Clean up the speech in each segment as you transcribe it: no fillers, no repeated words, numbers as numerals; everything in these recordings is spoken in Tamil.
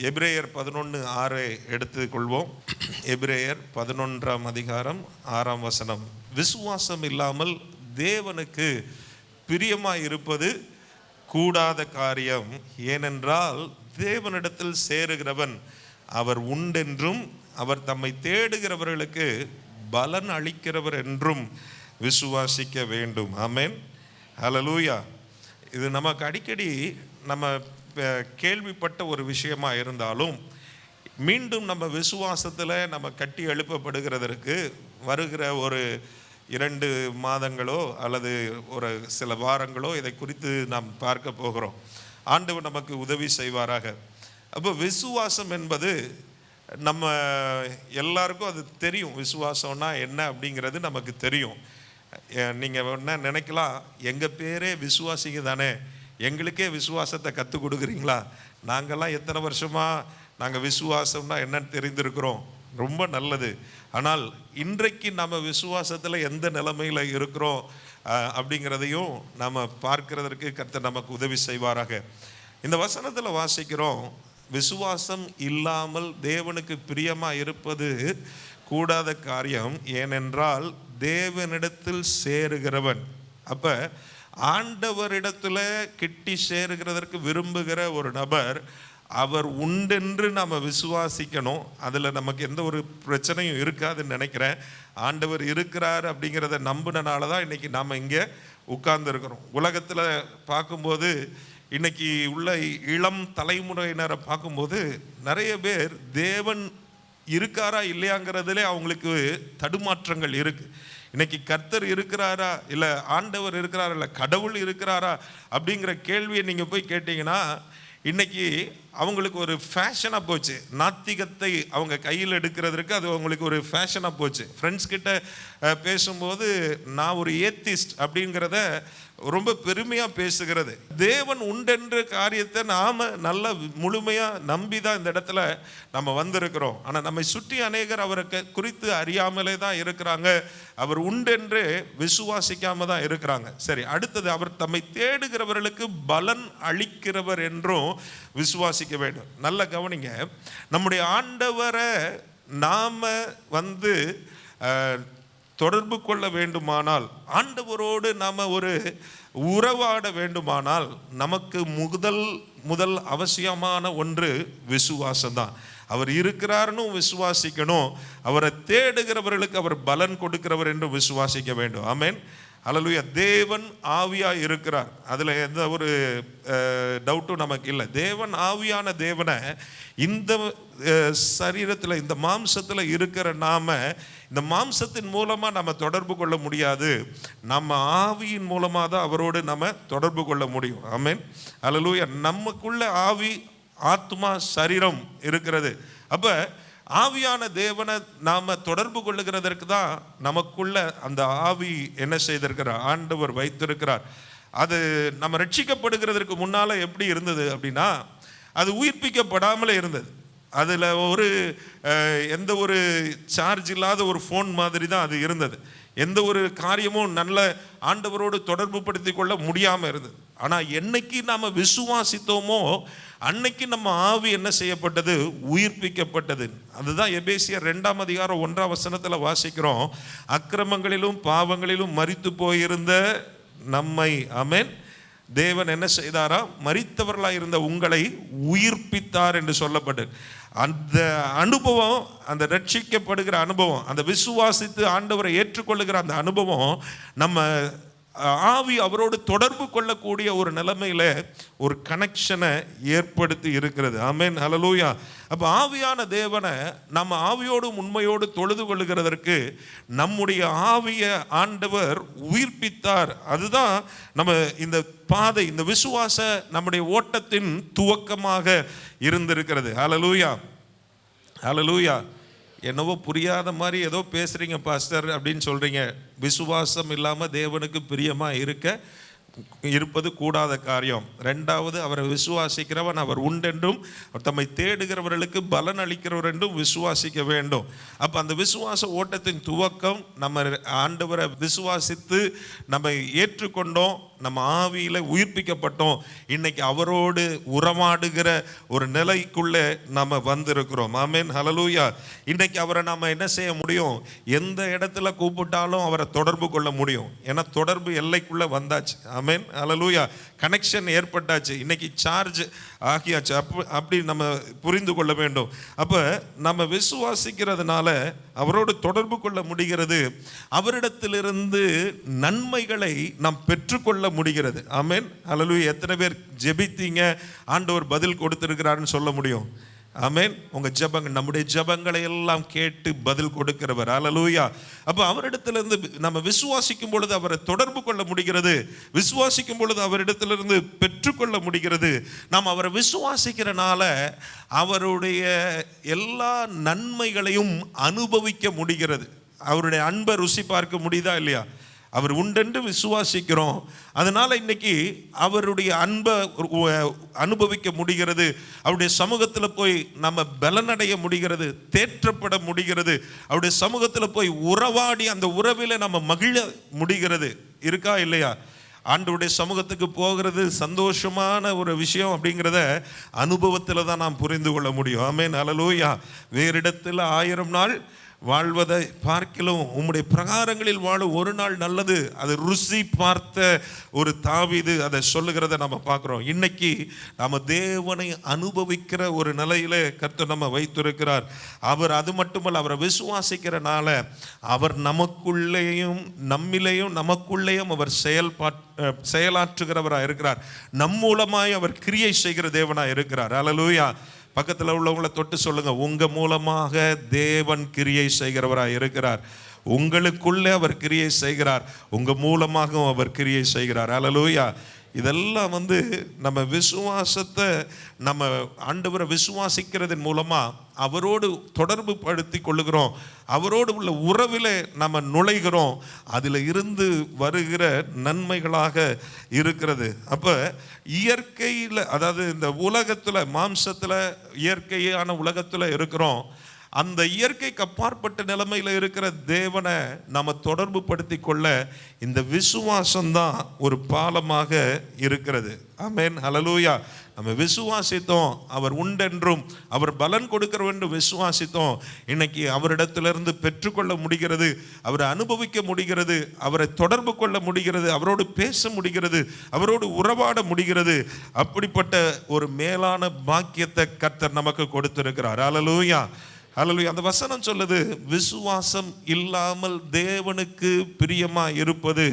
எபிரேயர் 11:6 எடுத்துக்கொள்வோம். எபிரேயர் 11:6 விசுவாசம் இல்லாமல் தேவனுக்கு பிரியமாய் இருப்பது கூடாத காரியம். ஏனென்றால் தேவனிடத்தில் சேருகிறவன் அவர் உண்டென்றும் அவர் தம்மை தேடுகிறவர்களுக்கு பலன் அளிக்கிறவர் என்றும் விசுவாசிக்க வேண்டும். ஆமென், ஹல்லேலூயா. இது நமக்கு அடிக்கடி நம்ம கேள்விப்பட்ட ஒரு விஷயமா இருந்தாலும் மீண்டும் நம்ம விசுவாசத்தில் நம்ம கட்டி எழுப்பப்படுகிறதற்கு வருகிற ஒரு 2 மாதங்களோ அல்லது ஒரு சில வாரங்களோ இதை குறித்து நாம் பார்க்க போகிறோம். ஆண்டவர் நமக்கு உதவி செய்வாராக. அப்போ விசுவாசம் என்பது நம்ம எல்லாருக்கும் அது தெரியும். விசுவாசம்னா என்ன அப்படிங்கிறது நமக்கு தெரியும். நீங்கள் என்ன நினைக்கலாம், எங்கள் பேரே விசுவாசிங்க தானே, எங்களுக்கே விசுவாசத்தை கற்றுக் கொடுக்குறீங்களா? நாங்கள்லாம் எத்தனை வருஷமாக நாங்கள் விசுவாசம்னா என்னன்னு தெரிந்திருக்கிறோம். ரொம்ப நல்லது. ஆனால் இன்றைக்கு நம்ம விசுவாசத்தில் எந்த நிலைமையில் இருக்கிறோம் அப்படிங்கிறதையும் நம்ம பார்க்கிறதற்கு கர்த்தர் நமக்கு உதவி செய்வாராக. இந்த வசனத்தில் வாசிக்கிறோம், விசுவாசம் இல்லாமல் தேவனுக்கு பிரியமாக இருப்பது கூடாத காரியம். ஏனென்றால் தேவனிடத்தில் சேருகிறவன். அப்போ ஆண்டவரிடத்தில் கிட்டி சேருகிறதற்கு விரும்புகிற ஒரு நபர் அவர் உண்டென்று நம்ம விசுவாசிக்கணும். அதில் நமக்கு எந்த ஒரு பிரச்சனையும் இருக்காதுன்னு நினைக்கிறேன். ஆண்டவர் இருக்கிறார் அப்படிங்கிறத நம்பினால தான் இன்றைக்கி நாம் இங்கே உட்கார்ந்துருக்கிறோம். உலகத்தில் பார்க்கும்போது இன்றைக்கி உள்ள இளம் தலைமுறையினரை பார்க்கும்போது நிறைய பேர் தேவன் இருக்காரா இல்லையாங்கிறதுலே அவங்களுக்கு தடுமாற்றங்கள் இருக்குது. இன்னைக்கு கர்த்தர் இருக்கிறாரா இல்லை ஆண்டவர் இருக்கிறாரா இல்லை கடவுள் இருக்கிறாரா அப்படிங்கிற கேள்வியை நீங்கள் போய் கேட்டிங்கன்னா இன்னைக்கு அவங்களுக்கு ஒரு ஃபேஷனாக போச்சு. நாத்திகத்தை அவங்க கையில் எடுக்கிறதுக்கு அது அவங்களுக்கு ஒரு ஃபேஷனாக போச்சு. ஃப்ரெண்ட்ஸ் கிட்ட பேசும்போது நான் ஒரு ஏத்திஸ்ட் அப்படிங்கிறத ரொம்ப பெருமையாக பேசுகிறது. தேவன் உண்டென்ற காரியத்தை நாம் நல்ல முழுமையாக நம்பி தான் இந்த இடத்துல நம்ம வந்திருக்கிறோம். ஆனால் நம்மை சுற்றி அநேகர் அவரை குறித்து அறியாமலே தான் இருக்கிறாங்க. அவர் உண்டென்று விசுவாசிக்காம தான் இருக்கிறாங்க. சரி, அடுத்தது அவர் தம்மை தேடுகிறவர்களுக்கு பலன் அளிக்கிறவர் என்றும் விசுவாசிக்க வேண்டும். நல்ல கவனிங்க, நம்முடைய ஆண்டவரை நாம் தொடர்பு கொள்ள வேண்டுமானால், ஆண்டவரோடு நாம் ஒரு உறவாட வேண்டுமானால் நமக்கு முதல் அவசியமான ஒன்று விசுவாசம்தான். அவர் இருக்கிறார்னு விசுவாசிக்கணும். அவரை தேடுகிறவர்களுக்கு அவர் பலன் கொடுக்கிறவர் என்று விசுவாசிக்க வேண்டும். ஆமென், ஹல்லேலூயா. தேவன் ஆவியாக இருக்கிறார், அதில் எந்த ஒரு டவுட்டும் நமக்கு இல்லை. தேவன் ஆவியான தேவனை இந்த சரீரத்தில் இந்த மாம்சத்தில் இருக்கிற நாம இந்த மாம்சத்தின் மூலமாக நம்ம தொடர்பு கொள்ள முடியாது. நம்ம ஆவியின் மூலமாக தான் அவரோடு நம்ம தொடர்பு கொள்ள முடியும். ஆமென், ஹல்லேலூயா. நமக்குள்ள ஆவி, ஆத்மா, சரீரம் இருக்கிறது. அப்போ ஆவியான தேவனை நாம் தொடர்பு கொள்ளுகிறதற்கு தான் நமக்குள்ள அந்த ஆவி என்ன செய்திருக்கிறார், ஆண்டவர் வைத்திருக்கிறார். அது நம்ம ரட்சிக்கப்படுகிறதற்கு முன்னால் எப்படி இருந்தது அப்படின்னா, அது உயிர்ப்பிக்கப்படாமலே இருந்தது. அதில் எந்த ஒரு சார்ஜ் இல்லாத ஒரு ஃபோன் மாதிரி தான் அது இருந்தது. எந்த ஒரு காரியமும் நல்ல ஆண்டவரோடு தொடர்பு படுத்தி கொள்ள முடியாமல் இருந்தது. ஆனால் என்னைக்கு நாம் விசுவாசித்தோமோ அன்னைக்கு நம்ம ஆவி என்ன செய்யப்பட்டது, உயிர்ப்பிக்கப்பட்டது. அதுதான் எபேசியர் 2:1 வாசிக்கிறோம். அக்கிரமங்களிலும் பாவங்களிலும் மரித்து போயிருந்த நம்மை, ஆமென், தேவன் என்ன செய்தாரா, மரித்தவர்களாக இருந்த உங்களை உயிர்ப்பித்தார் என்று சொல்லப்பட்டு, அந்த அனுபவம், அந்த ரட்சிக்கப்படுகிற அனுபவம், அந்த விசுவாசித்து ஆண்டவரை ஏற்றுக்கொள்ளுகிற அந்த அனுபவம் நம்ம ஆவி அவரோடு தொடர்பு கொள்ளக்கூடிய ஒரு நிலைமையில ஒரு கனெக்ஷனை ஏற்படுத்தி இருக்கிறது. ஆமென், ஹல்லேலூயா. அப்போ ஆவியான தேவனை நம்ம ஆவியோடும் உண்மையோடு தொழுது கொள்ளுகிறதற்கு நம்முடைய ஆவியை ஆண்டவர் உயிர்ப்பித்தார். அதுதான் நம்ம இந்த பாதை, இந்த விசுவாச நம்முடைய ஓட்டத்தின் துவக்கமாக இருந்திருக்கிறது. ஹல்லேலூயா, ஹல்லேலூயா. என்னவோ புரியாத மாதிரி ஏதோ பேசுகிறீங்க பாஸ்டர் அப்படின்னு சொல்கிறீங்க. விசுவாசம் இல்லாமல் தேவனுக்கு பிரியமாக இருப்பது கூடாத காரியம். ரெண்டாவது, அவரை விசுவாசிக்கிறவன் அவர் உண்டென்றும் தம்மை தேடுகிறவர்களுக்கு பலன் அளிக்கிறவர் என்றும் விசுவாசிக்க வேண்டும். அப்போ அந்த விசுவாச ஓட்டத்தின் துவக்கம் நம்ம ஆண்டவரை விசுவாசித்து நம்ம ஏற்றுக்கொண்டோம். நம்ம ஆவியில உயிர்ப்பிக்கப்பட்டோம். இன்னைக்கு அவரோடு உறவாடுகிற ஒரு நிலைக்குள்ளே நம்ம வந்திருக்கிறோம். ஆமென், ஹல்லேலூயா. இன்னைக்கு அவரை நாம என்ன செய்ய முடியும்? எந்த இடத்துல கூப்பிட்டாலும் அவரை தொடர்பு கொள்ள முடியும். ஏன்னா தொடர்பு எல்லைக்குள்ள வந்தாச்சு. ஆமென், ஹல்லேலூயா. கனெக்ஷன் ஏற்பட்டாச்சு. இன்னைக்கு சார்ஜ் ஆகியாச்சு. அப்படி நம்ம புரிந்து கொள்ள வேண்டும். அப்ப நம்ம விசுவாசிக்கிறதுனால அவரோடு தொடர்பு கொள்ள முடிகிறது. அவரிடத்திலிருந்து நன்மைகளை நாம் பெற்றுக்கொள்ள முடிகிறது. ஆமென், ஹல்லேலூயா. எத்தனை பேர் ஜெபித்தீங்க, ஆண்டவர் பதில் கொடுத்திருக்கிறாருன்னு சொல்ல முடியும்? ஆமென். உங்க ஜெபங்கள், நம்முடைய ஜெபங்களை எல்லாம் கேட்டு பதில் கொடுக்கிறவர். ஹல்லேலூயா. அப்ப அவரிடத்திலிருந்து நம்ம விசுவாசிக்கும் பொழுது அவரை தொடர்பு கொள்ள முடிகிறது. விசுவாசிக்கும் பொழுது அவரிடத்திலிருந்து பெற்றுக்கொள்ள முடிகிறது. நாம் அவரை விசுவாசிக்கிறனால அவருடைய எல்லா நன்மைகளையும் அனுபவிக்க முடிகிறது. அவருடைய அன்பை ருசி பார்க்க முடியுதா இல்லையா? அவர் உண்டென்று விசுவாசிக்கிறோம். அதனால இன்னைக்கு அவருடைய அன்பை அனுபவிக்க முடிகிறது. அவருடைய சமூகத்தில் போய் நம்ம பலனடைய முடிகிறது, தேற்றப்பட முடிகிறது. அவருடைய சமூகத்தில் போய் உறவாடி அந்த உறவில் நம்ம மகிழ முடிகிறது. இருக்கா இல்லையா? ஆண்டவருடைய சமூகத்துக்கு போகிறது சந்தோஷமான ஒரு விஷயம் அப்படிங்கிறத அனுபவத்தில் தான் நாம் புரிந்து கொள்ள முடியும். ஆமென், ஹல்லேலூயா. வேறு இடத்துல 1000 நாள் வாழ்வதை பார்க்கிலும் உம்முடைய பிரகாரங்களில் வாழும் ஒரு நாள் நல்லது. அது ருசி பார்த்த ஒரு தாவீது அதை சொல்லுகிறத நம்ம பார்க்குறோம். இன்னைக்கு நம்ம தேவனை அனுபவிக்கிற ஒரு நிலையில கர்த்தர் நம்ம வைத்திருக்கிறார். அவர் அது மட்டுமல்ல, அவரை விசுவாசிக்கிறனால அவர் நமக்குள்ளேயும் நம்மிலேயும் நமக்குள்ளேயும் அவர் செயலாற்றுகிறவராக இருக்கிறார். நம் மூலமாய் அவர் கிரியை செய்கிற தேவனாக இருக்கிறார். ஹல்லேலூயா. பக்கத்தில் உள்ளவங்களை தொட்டு சொல்லுங்க, உங்க மூலமாக தேவன் கிரியை செய்கிறவராக இருக்கிறார். உங்களுக்குள்ளே அவர் கிரியை செய்கிறார், உங்க மூலமாகவும் அவர் கிரியை செய்கிறார். ஹல்லேலூயா. இதெல்லாம் நம்ம விசுவாசத்தை, நம்ம ஆண்டவரை விசுவாசிக்கிறதன் மூலமா அவரோடு தொடர்பு படுத்தி கொள்ளுகிறோம். அவரோடு உள்ள உறவில் நம்ம நுழைகிறோம். அதில் இருந்து வருகிற நன்மைகளாக இருக்கிறது. அப்போ இயற்கையில், அதாவது இந்த உலகத்தில், மாம்சத்தில், இயற்கையான உலகத்தில் இருக்கிறோம். அந்த இயற்கைக்கு அப்பாற்பட்ட நிலைமையில் இருக்கிற தேவனை நம்ம தொடர்பு படுத்தி கொள்ள இந்த விசுவாசம்தான் ஒரு பாலமாக இருக்கிறது. ஆமென், ஹல்லேலூயா. நம்ம விசுவாசித்தோம், அவர் உண்டென்றும் அவர் பலன் கொடுக்கிறவர் என்று விசுவாசித்தோம். இன்னைக்கு அவரிடத்திலிருந்து பெற்றுக்கொள்ள முடிகிறது, அவரை அனுபவிக்க முடிகிறது, அவரை தொடர்பு கொள்ள முடிகிறது, அவரோடு பேச முடிகிறது, அவரோடு உறவாட முடிகிறது. அப்படிப்பட்ட ஒரு மேலான பாக்கியத்தை கர்த்தர் நமக்கு கொடுத்திருக்கிறார். ஹல்லேலூயா, ஹல்லேலூயா. அந்த வசனம் சொல்லுது, விசுவாசம் இல்லாமல் தேவனுக்கு பிரியமா இருப்பது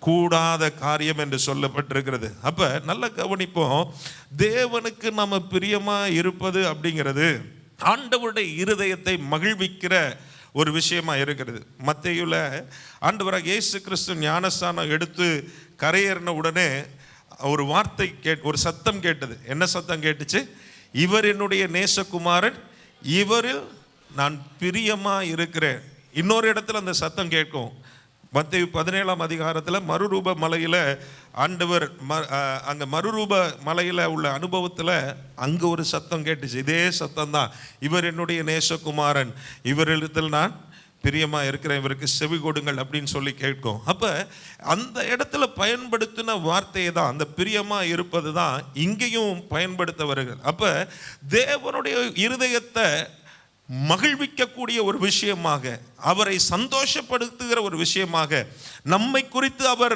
கூடாத காரியம் என்று சொல்லப்பட்டிருக்கிறது. அப்ப நல்ல கவனிப்போம். தேவனுக்கு நம்ம பிரியமா இருப்பது அப்படிங்கிறது ஆண்டவருடைய இருதயத்தை மகிழ்விக்கிற ஒரு விஷயமா இருக்கிறது. மத்தேயுல ஆண்டவராக இயேசு கிறிஸ்து ஞானஸ்நானம் எடுத்து கரையேறின உடனே ஒரு வார்த்தை ஒரு சத்தம் கேட்டது. என்ன சத்தம் கேட்டுச்சு? இவர் என்னுடைய நேசகுமாரன், இவரில் நான் பிரியமா இருக்கிறேன். இன்னொரு இடத்துல அந்த சத்தம் கேட்கும். மத்தேயு 17ஆம் அதிகாரத்தில் மறுரூப மலையில் ஆண்டவர் அங்கே மறுரூப மலையில் உள்ள அனுபவத்தில் அங்கே ஒரு சத்தம் கேட்டுச்சு. இதே சத்தம் தான், இவர் என்னுடைய நேசகுமாரன், இவரிடத்தில் நான் பிரியமா இருக்கிறேன், இவருக்கு செவி கொடுங்கள் அப்படின்னு சொல்லி கேட்கும். அப்போ அந்த இடத்துல பயன்படுத்தின வார்த்தையை தான், அந்த பிரியமா இருப்பது தான் இங்கேயும் பயன்படுத்த வருகிறது. அப்போ தேவனுடைய இருதயத்தை மகிழ்விக்கக்கூடிய ஒரு விஷயமாக, அவரை சந்தோஷப்படுத்துகிற ஒரு விஷயமாக, நம்மை குறித்து அவர்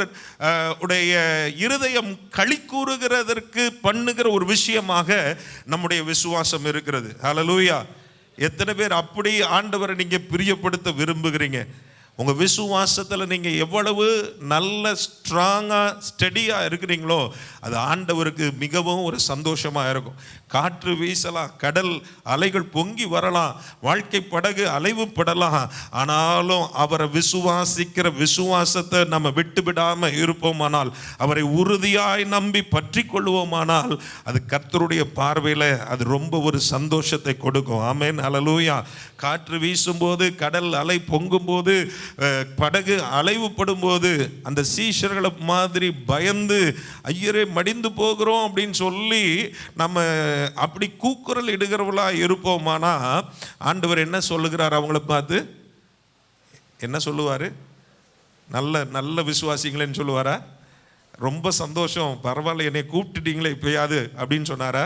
உடைய இருதயம் களி கூறுகிறதற்கு பண்ணுகிற ஒரு விஷயமாக நம்முடைய விசுவாசம் இருக்கிறது. ஹல்லேலூயா. எத்தனை பேர் அப்படி ஆண்டவரை நீங்க பிரியப்படுத்த விரும்புகிறீங்க? உங்கள் விசுவாசத்தில் நீங்கள் எவ்வளவு நல்ல ஸ்ட்ராங்காக ஸ்டெடியாக இருக்கிறீங்களோ அது ஆண்டவருக்கு மிகவும் ஒரு சந்தோஷமாக இருக்கும். காற்று வீசலாம், கடல் அலைகள் பொங்கி வரலாம், வாழ்க்கை படகு அலைவுப்படலாம், ஆனாலும் அவரை விசுவாசிக்கிற விசுவாசத்தை நம்ம விட்டு விடாமல் இருப்போமானால், அவரை உறுதியாய் நம்பி பற்றி கொள்வோமானால், அது கர்த்தருடைய பார்வையில் அது ரொம்ப ஒரு சந்தோஷத்தை கொடுக்கும். ஆமென், ஹல்லேலூயா. காற்று வீசும்போது, கடல் அலை பொங்கும்போது, படகு அலைவுப்படும் போது அந்த சீஷர்களை மாதிரி பயந்து ஐயரே மடிந்து போகிறோம் அப்படின்னு சொல்லி நம்ம அப்படி கூக்குரல் இடுகிறவளா இருப்போமானா, ஆண்டவர் என்ன சொல்லுகிறார்? அவங்கள பார்த்து என்ன சொல்லுவார்? நல்ல நல்ல விசுவாசிங்களேன்னு சொல்லுவாரா? ரொம்ப சந்தோஷம், பரவாயில்ல, என்னை கூப்பிட்டுட்டீங்களே இப்போயாது அப்படின்னு சொன்னாரா?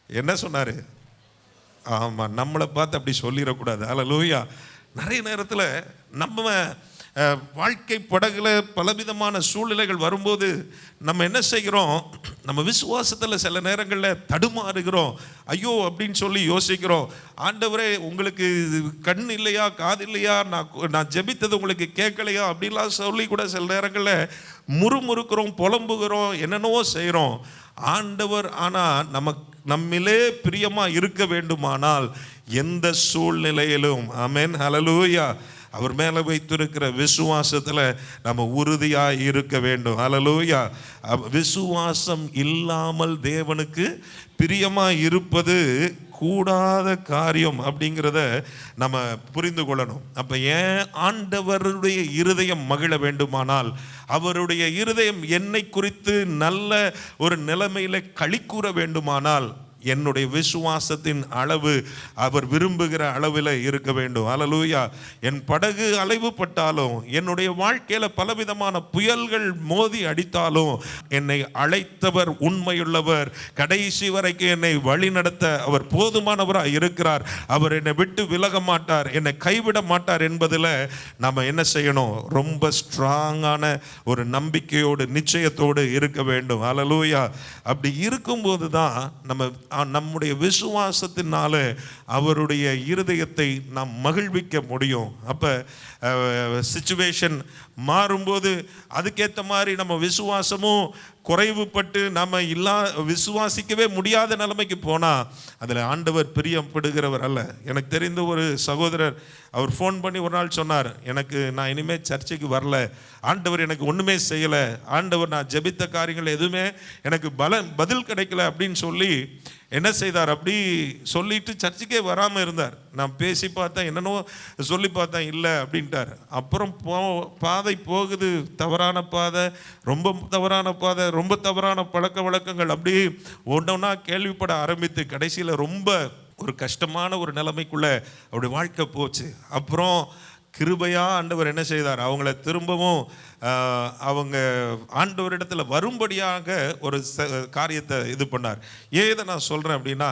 என்ன சொன்னார்? ஆமாம், நம்மளை பார்த்து அப்படி சொல்லிடக்கூடாது. அல்லேலூயா. நிறைய நேரத்தில் நம்ம வாழ்க்கை படகுல பலவிதமான சூழ்நிலைகள் வரும்போது நம்ம என்ன செய்கிறோம்? நம்ம விசுவாசத்தில் சில நேரங்களில் தடுமாறுகிறோம். ஐயோ அப்படின்னு சொல்லி யோசிக்கிறோம். ஆண்டவரே, உங்களுக்கு கண் இல்லையா, காது இல்லையா, நான் ஜெபித்தது உங்களுக்கு கேட்கலையா அப்படின்லாம் சொல்லி கூட சில நேரங்களில் முறுமுறுக்கிறோம், புலம்புகிறோம், என்னென்னவோ செய்கிறோம். ஆண்டவர் ஆனால் நம்மிலே பிரியமாக இருக்க வேண்டுமானால் எந்த சூழ்நிலையிலும், ஆமென், ஹல்லேலூயா, அவர் மேலே வைத்திருக்கிற விசுவாசத்தில் நம்ம உறுதியாக இருக்க வேண்டும். ஹல்லேலூயா. விசுவாசம் இல்லாமல் தேவனுக்கு பிரியமாக இருப்பது கூடாத காரியம் அப்படிங்கிறத நம்ம புரிந்து கொள்ளணும். அப்போ ஏன் ஆண்டவருடைய இருதயம் மகிழ வேண்டுமானால், அவருடைய இருதயம் என்னை குறித்து நல்ல ஒரு நிலைமையில் களி கூற வேண்டுமானால், என்னுடைய விசுவாசத்தின் அளவு அவர் விரும்புகிற அளவில் இருக்க வேண்டும். அல்லேலூயா. என் படகு அலைவுபட்டாலும், என்னுடைய வாழ்க்கையில் பலவிதமான புயல்கள் மோதி அடித்தாலும், என்னை அழைத்தவர் உண்மையுள்ளவர், கடைசி வரைக்கும் என்னை வழி நடத்த அவர் போதுமானவராக இருக்கிறார், அவர் என்னை விட்டு விலக மாட்டார், என்னை கைவிட மாட்டார் என்பதில் நம்ம என்ன செய்யணும்? ரொம்ப ஸ்ட்ராங்கான ஒரு நம்பிக்கையோடு நிச்சயத்தோடு இருக்க வேண்டும். அல்லேலூயா. அப்படி இருக்கும்போது தான் நம்முடைய விசுவாசத்தினால அவருடைய இருதயத்தை நாம் மகிழ்விக்க முடியும். அப்போ சிச்சுவேஷன் மாறும்போது அதுக்கேற்ற மாதிரி நம்ம விசுவாசமும் குறைவுபட்டு நம்ம விசுவாசிக்கவே முடியாத நிலைமைக்கு போனால் அதில் ஆண்டவர் பிரியப்படுகிறவர் அல்ல. எனக்கு தெரிந்த ஒரு சகோதரர், அவர் ஃபோன் பண்ணி ஒரு நாள் சொன்னார், நான் இனிமேல் சர்ச்சைக்கு வரல, ஆண்டவர் எனக்கு ஒன்றுமே செய்யலை, ஆண்டவர் நான் ஜெபித்த காரியங்கள் எதுவுமே எனக்கு பதில் கிடைக்கல அப்படின்னு சொல்லி என்ன செய்தார்? அப்படி சொல்லிட்டு சர்ச்சுக்கே வராமல் இருந்தார். நான் பேசி பார்த்தேன், என்னென்னோ சொல்லி பார்த்தேன், இல்லை அப்படின்ட்டார். அப்புறம் பாதை போகுது, தவறான பாதை, ரொம்ப தவறான பாதை, ரொம்ப தவறான பழக்க வழக்கங்கள், அப்படி ஒன்றொன்னா கேள்விப்பட ஆரம்பித்து கடைசியில் ரொம்ப ஒரு கஷ்டமான ஒரு நிலைமைக்குள்ளே அவருடைய வாழ்க்கை போச்சு. அப்புறம் கிருபையாக ஆண்டவர் என்ன செய்தார்? அவங்கள திரும்பவும் அவங்க ஆண்டவரிடத்தில் வரும்படியாக ஒரு காரியத்தை இது பண்ணார். ஏதை நான் சொல்கிறேன் அப்படின்னா,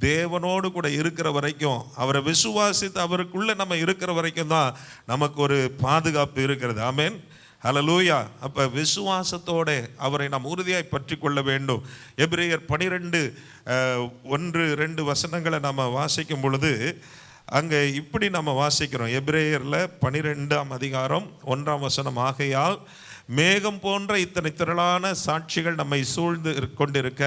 தேவனோடு கூட இருக்கிற வரைக்கும், அவரை விசுவாசித்து அவருக்குள்ளே நம்ம இருக்கிற வரைக்கும் தான் நமக்கு ஒரு பாதுகாப்பு இருக்கிறது. ஆமென், ஹல்லேலூயா. அப்போ விசுவாசத்தோடு அவரை நாம் உறுதியாய் பற்றி கொள்ள வேண்டும். எபிரேயர் 12:1-2 வசனங்களை நம்ம வாசிக்கும் பொழுது அங்கே இப்படி நம்ம வாசிக்கிறோம். எபிரேயரில் 12ஆம் அதிகாரம் 1ஆம் வசனம், ஆகையால் மேகம் போன்ற இத்தனை திரளான சாட்சிகள் நம்மை சூழ்ந்து கொண்டிருக்க,